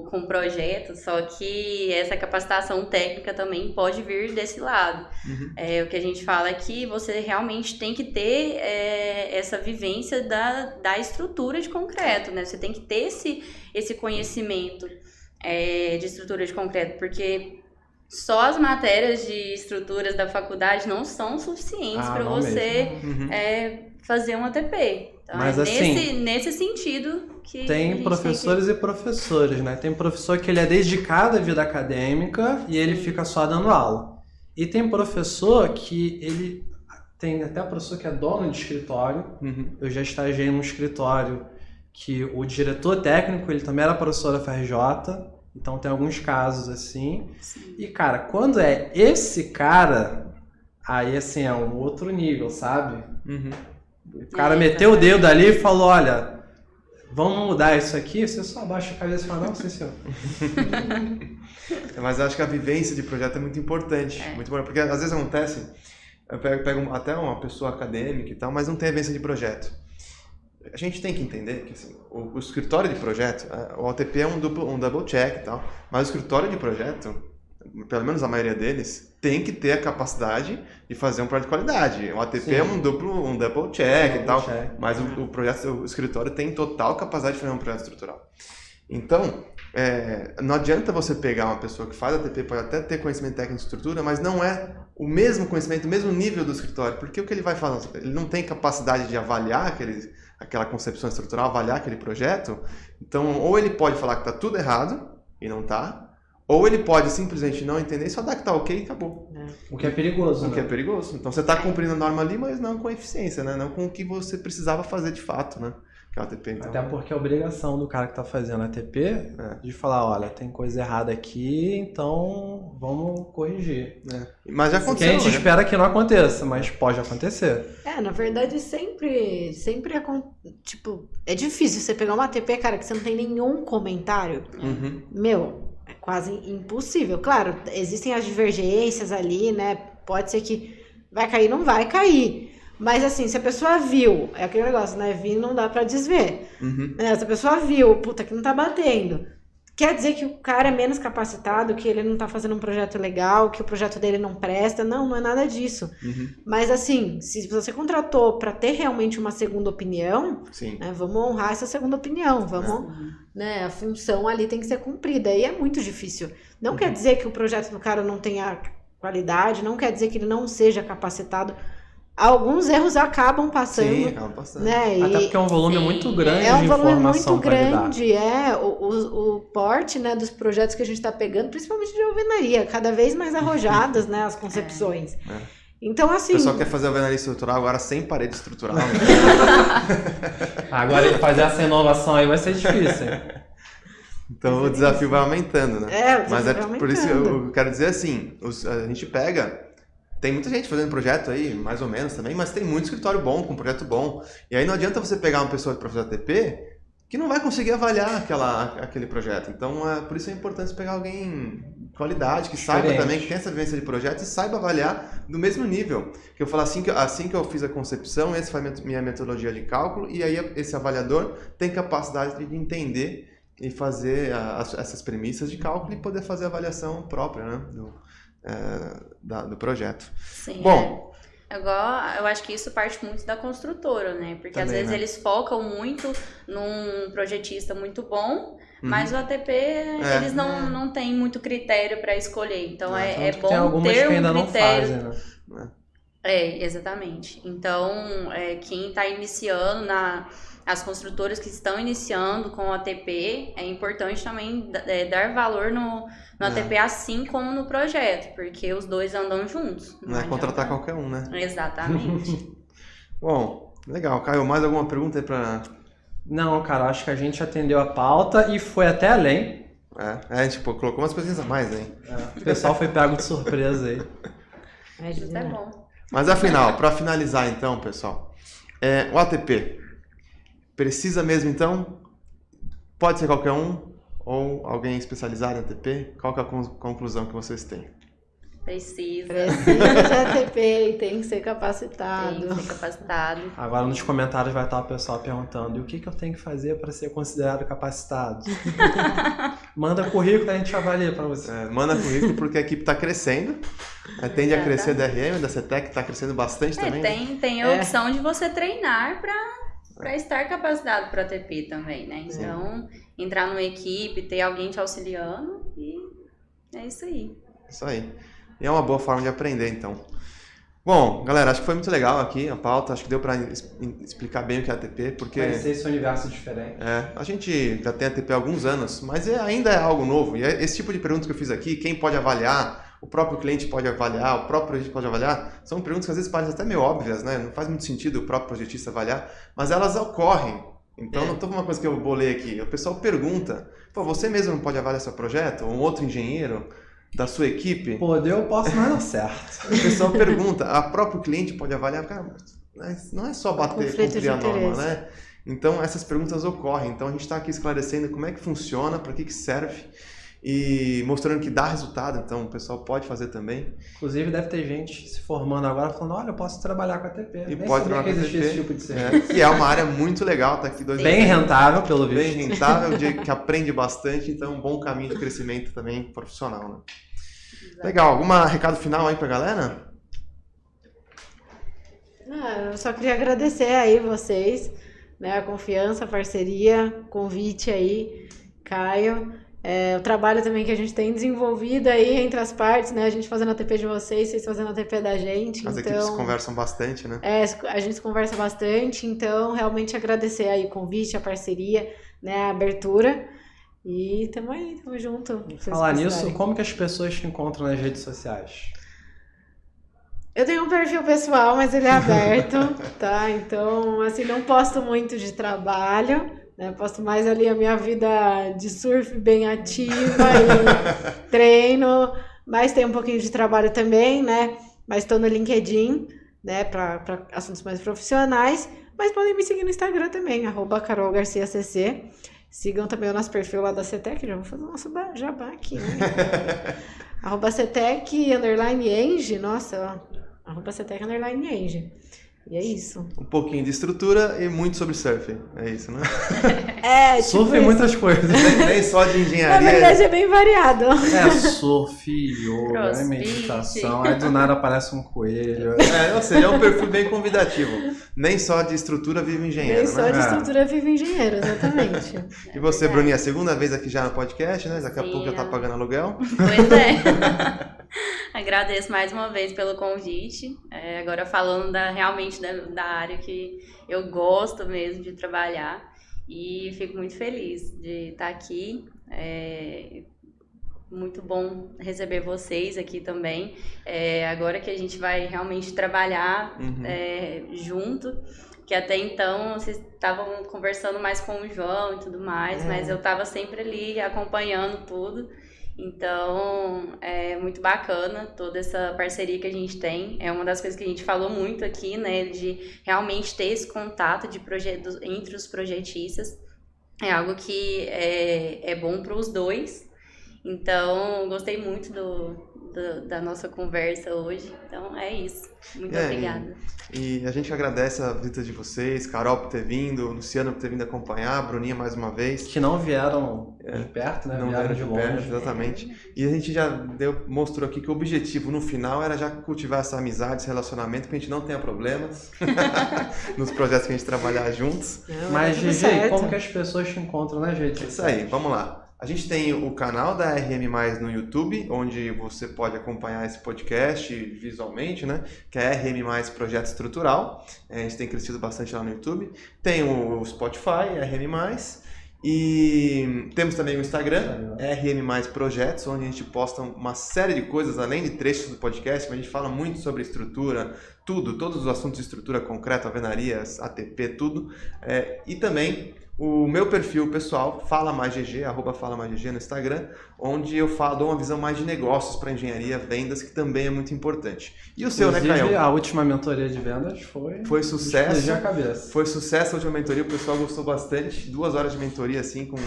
com projeto, só que essa capacitação técnica também pode vir desse lado. O que a gente fala é que você realmente tem que ter essa vivência da estrutura de concreto, né? Você tem que ter esse conhecimento de estrutura de concreto, porque só as matérias de estruturas da faculdade não são suficientes para você fazer um ATP. Então, mas assim, nesse sentido que tem professores e professores, né? Tem professor que ele é dedicado à vida acadêmica e ele fica só dando aula. E tem professor que ele tem até professor que é dono de escritório. Eu já estagiei num escritório que o diretor técnico, ele também era professor da FRJ. Então tem alguns casos assim. Sim. E cara, quando é esse cara, aí assim é um outro nível, sabe? O cara meteu o dedo ali e falou, olha, vamos mudar isso aqui, você só abaixa a cabeça e fala, não, sim, senhor. Mas eu acho que a vivência de projeto é muito importante, muito importante, porque às vezes acontece, eu pego até uma pessoa acadêmica e tal, mas não tem a vivência de projeto. A gente tem que entender que assim, o escritório de projeto, o ATP é um double check e tal, mas o escritório de projeto, pelo menos a maioria deles, tem que ter a capacidade de fazer um projeto de qualidade. O ATP é um double check e tal, mas o escritório tem total capacidade de fazer um projeto estrutural. Então, não adianta você pegar uma pessoa que faz ATP, pode até ter conhecimento técnico de estrutura, mas não é o mesmo conhecimento, o mesmo nível do escritório, porque o que ele vai fazer? Ele não tem capacidade de avaliar aquela concepção estrutural, avaliar aquele projeto. Então, ou ele pode falar que está tudo errado, e não está, Ou ele pode simplesmente não entender e só dar que tá ok e acabou. O que é perigoso, O que é perigoso. Então você tá cumprindo a norma ali, mas não com eficiência, né? Não com o que você precisava fazer de fato, né? Que é o ATP, então. Até porque a obrigação do cara que tá fazendo ATP de falar, olha, tem coisa errada aqui, então vamos corrigir. Mas já O que a aconteceu, gente espera que não aconteça, mas pode acontecer. Na verdade, sempre tipo, é difícil você pegar uma ATP, cara, que você não tem nenhum comentário. Meu, é quase impossível. Claro, existem as divergências ali, né? Pode ser que vai cair, não vai cair. Mas assim, se a pessoa viu, é aquele negócio, né? Vir não dá pra desver. Se a pessoa viu, puta, que não tá batendo. Quer dizer que o cara é menos capacitado, que ele não tá fazendo um projeto legal, que o projeto dele não presta. Não é nada disso. Mas assim, se você contratou pra ter realmente uma segunda opinião, né, vamos honrar essa segunda opinião. Vamos, né? A função ali tem que ser cumprida. E é muito difícil. Não quer dizer que o projeto do cara não tenha qualidade, não quer dizer que ele não seja capacitado. Alguns erros acabam passando. Sim, acabam passando. Né? Até porque é um volume muito grande de informação. É um volume muito lidar. grande. O porte, né, dos projetos que a gente está pegando, principalmente de alvenaria, cada vez mais arrojadas, né, as concepções. Então, assim... O pessoal quer fazer alvenaria estrutural agora sem parede estrutural. Né? Agora fazer essa inovação aí vai ser difícil. Então o desafio vai aumentando, né? Mas é por isso que eu quero dizer assim, a gente pega... Tem muita gente fazendo projeto aí, mais ou menos também, mas tem muito escritório bom, com projeto bom. E aí não adianta você pegar uma pessoa para fazer ATP que não vai conseguir avaliar aquele projeto. Então, por isso é importante pegar alguém de qualidade, que saiba também, que tem essa vivência de projeto e saiba avaliar do mesmo nível. Que eu falo assim que eu fiz a concepção, essa foi a minha metodologia de cálculo, e aí esse avaliador tem capacidade de entender e fazer essas premissas de cálculo e poder fazer a avaliação própria, né? Do projeto. Sim, bom, agora eu acho que isso parte muito da construtora, né? Porque também, às vezes eles focam muito num projetista muito bom, mas o ATP eles não têm muito critério para escolher. Então é bom ter um critério. Exatamente. Então, quem está iniciando as construtoras que estão iniciando com o ATP, é importante também dar valor no ATP assim como no projeto, porque os dois andam juntos. Não é contratar qualquer um, né? Exatamente. Bom, legal. Caio, mais alguma pergunta aí pra... Não, cara, acho que a gente atendeu a pauta e foi até além. A gente colocou umas coisinhas a mais aí. O pessoal foi pego de surpresa aí. Isso é bom. Mas afinal, para finalizar então, pessoal, o ATP precisa mesmo então? Pode ser qualquer um ou alguém especializado em ATP? Qual que é a conclusão que vocês têm? Precisa de ATP e tem que ser capacitado. Tem que ser capacitado. Agora nos comentários vai estar o pessoal perguntando: e o que eu tenho que fazer para ser considerado capacitado? Manda currículo e a gente avalia para você. Manda currículo porque a equipe está crescendo. Tende a crescer da DRM, da CETEC está crescendo bastante também. Tem a opção de você treinar para estar capacitado para ATP também, né? Então, entrar numa equipe, ter alguém te auxiliando e é isso aí. Isso aí. E é uma boa forma de aprender, então. Bom, galera, acho que foi muito legal aqui a pauta. Acho que deu para explicar bem o que é ATP, porque... Conhecer esse universo diferente. A gente já tem ATP há alguns anos, mas ainda é algo novo. E esse tipo de pergunta que eu fiz aqui, quem pode avaliar, o próprio cliente pode avaliar, o próprio projetista pode avaliar, são perguntas que às vezes parecem até meio óbvias, né? Não faz muito sentido o próprio projetista avaliar, mas elas ocorrem. Então, não estou falando uma coisa que eu bolei aqui. O pessoal pergunta, você mesmo não pode avaliar seu projeto? Ou um outro engenheiro da sua equipe? Eu posso, mas não certo. O pessoal pergunta, a próprio cliente pode avaliar? Cara, não é só cumprir a norma, né? Então, essas perguntas ocorrem. Então, a gente está aqui esclarecendo como é que funciona, para que serve e mostrando que dá resultado. Então, o pessoal pode fazer também. Inclusive, deve ter gente se formando agora falando, olha, eu posso trabalhar com ATP. E pode trabalhar com ATP. Esse tipo de serviço. E é uma área muito legal, tá aqui bem rentável, pelo visto. Bem rentável, que aprende bastante, então um bom caminho de crescimento também profissional, né? Legal, algum recado final aí pra galera? Eu só queria agradecer aí vocês, né, a confiança, a parceria, convite aí, Caio. O trabalho também que a gente tem desenvolvido aí entre as partes, né? A gente fazendo ATP de vocês fazendo ATP da gente. As equipes conversam bastante, né? A gente conversa bastante, então realmente agradecer aí o convite, a parceria, né, a abertura. E tamo aí, tamo junto. Falar nisso, como que as pessoas te encontram nas redes sociais? Eu tenho um perfil pessoal, mas ele é aberto, tá? Então, assim, não posto muito de trabalho, né? Posto mais ali a minha vida de surf bem ativa e treino, mas tem um pouquinho de trabalho também, né? Mas estou no LinkedIn, né? Para assuntos mais profissionais, mas podem me seguir no Instagram também, @carolgarciacc. Sigam também o nosso perfil lá da CETEC, já vou fazer o nosso jabá aqui, né? @CETEC_Eng, nossa, ó. @CETEC_Eng. E é isso. Um pouquinho de estrutura e muito sobre surf. É isso, né? Tipo surf é muitas coisas. Nem só de engenharia. Na verdade é bem variado. Surf, yoga, meditação. Aí do nada aparece um coelho. Ou seja, é um perfil bem convidativo. Nem só de estrutura vive engenheiro, Nem só de estrutura vive engenheiro, exatamente. E você, Bruninha, segunda vez aqui já no podcast, né? Daqui a pouco já tá pagando aluguel. Pois é. Agradeço mais uma vez pelo convite. Agora falando realmente da área que eu gosto mesmo de trabalhar. E fico muito feliz de estar aqui. Muito bom receber vocês aqui também. Agora que a gente vai realmente trabalhar junto, que até então vocês estavam conversando mais com o João e tudo mais, mas eu estava sempre ali acompanhando tudo. Então, é muito bacana toda essa parceria que a gente tem. É uma das coisas que a gente falou muito aqui, né? De realmente ter esse contato de entre os projetistas. É algo que é bom para os dois. Então, gostei muito da nossa conversa hoje. Então, é isso. Muito obrigada. E a gente agradece a visita de vocês, Carol por ter vindo, Luciano por ter vindo acompanhar, a Bruninha mais uma vez. Que não vieram de perto, né? Não vieram de longe. Perto, exatamente. E a gente já mostrou aqui que o objetivo no final era já cultivar essa amizade, esse relacionamento, que a gente não tenha problemas nos projetos que a gente trabalhar juntos. Mas, GG, como que as pessoas te encontram nas redes? Isso aí, vamos lá. A gente tem o canal da RM+, no YouTube, onde você pode acompanhar esse podcast visualmente, né? Que é RM+ Projeto Estrutural. A gente tem crescido bastante lá no YouTube. Tem o Spotify, RM+. E temos também o Instagram, RM+ Projetos, onde a gente posta uma série de coisas, além de trechos do podcast, mas a gente fala muito sobre estrutura, todos os assuntos de estrutura concreta, alvenarias, ATP, tudo. E também o meu perfil pessoal, @FalaMaisGG no Instagram, onde eu dou uma visão mais de negócios para engenharia, vendas, que também é muito importante. E o seu, né, Caio? A última mentoria de vendas foi sucesso. A cabeça. Foi sucesso a última mentoria, o pessoal gostou bastante. 2 horas de mentoria, assim, com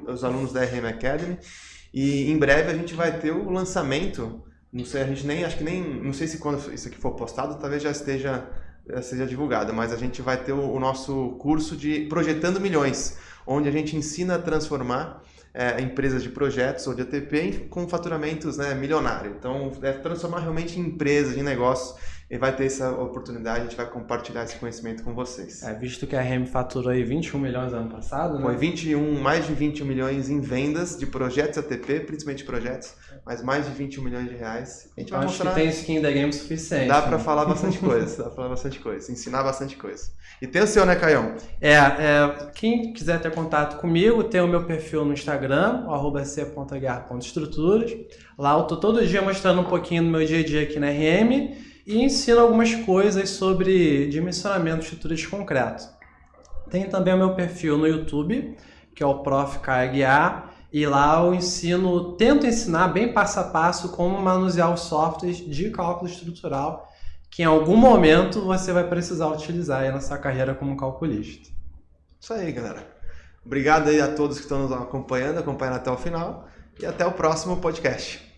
os alunos da RM Academy. E em breve a gente vai ter o lançamento. Não sei, não sei se quando isso aqui for postado, talvez já seja divulgado, mas a gente vai ter o nosso curso de Projetando Milhões, onde a gente ensina a transformar empresas de projetos ou de ATP com faturamentos, né, milionário. Então, transformar realmente em empresas, em negócios, e vai ter essa oportunidade, a gente vai compartilhar esse conhecimento com vocês. Visto que a RM faturou aí 21 milhões no ano passado, né? Foi mais de 21 milhões em vendas de projetos ATP, principalmente projetos, mas mais de 21 milhões de reais. A gente vai mostrar. Acho que tem skin da game suficiente. Dá pra falar bastante coisa, ensinar bastante coisa. E tem o seu, né, Caião? Quem quiser ter contato comigo, tem o meu perfil no Instagram, @c.aguiar.estruturas. Lá eu tô todo dia mostrando um pouquinho do meu dia a dia aqui na RM e ensino algumas coisas sobre dimensionamento de estruturas de concreto. Tem também o meu perfil no YouTube, que é o Prof. Caio Aguiar, e lá eu tento ensinar bem passo a passo como manusear os softwares de cálculo estrutural, que em algum momento você vai precisar utilizar aí na sua carreira como calculista. Isso aí, galera. Obrigado aí a todos que estão nos acompanhando até o final, e até o próximo podcast.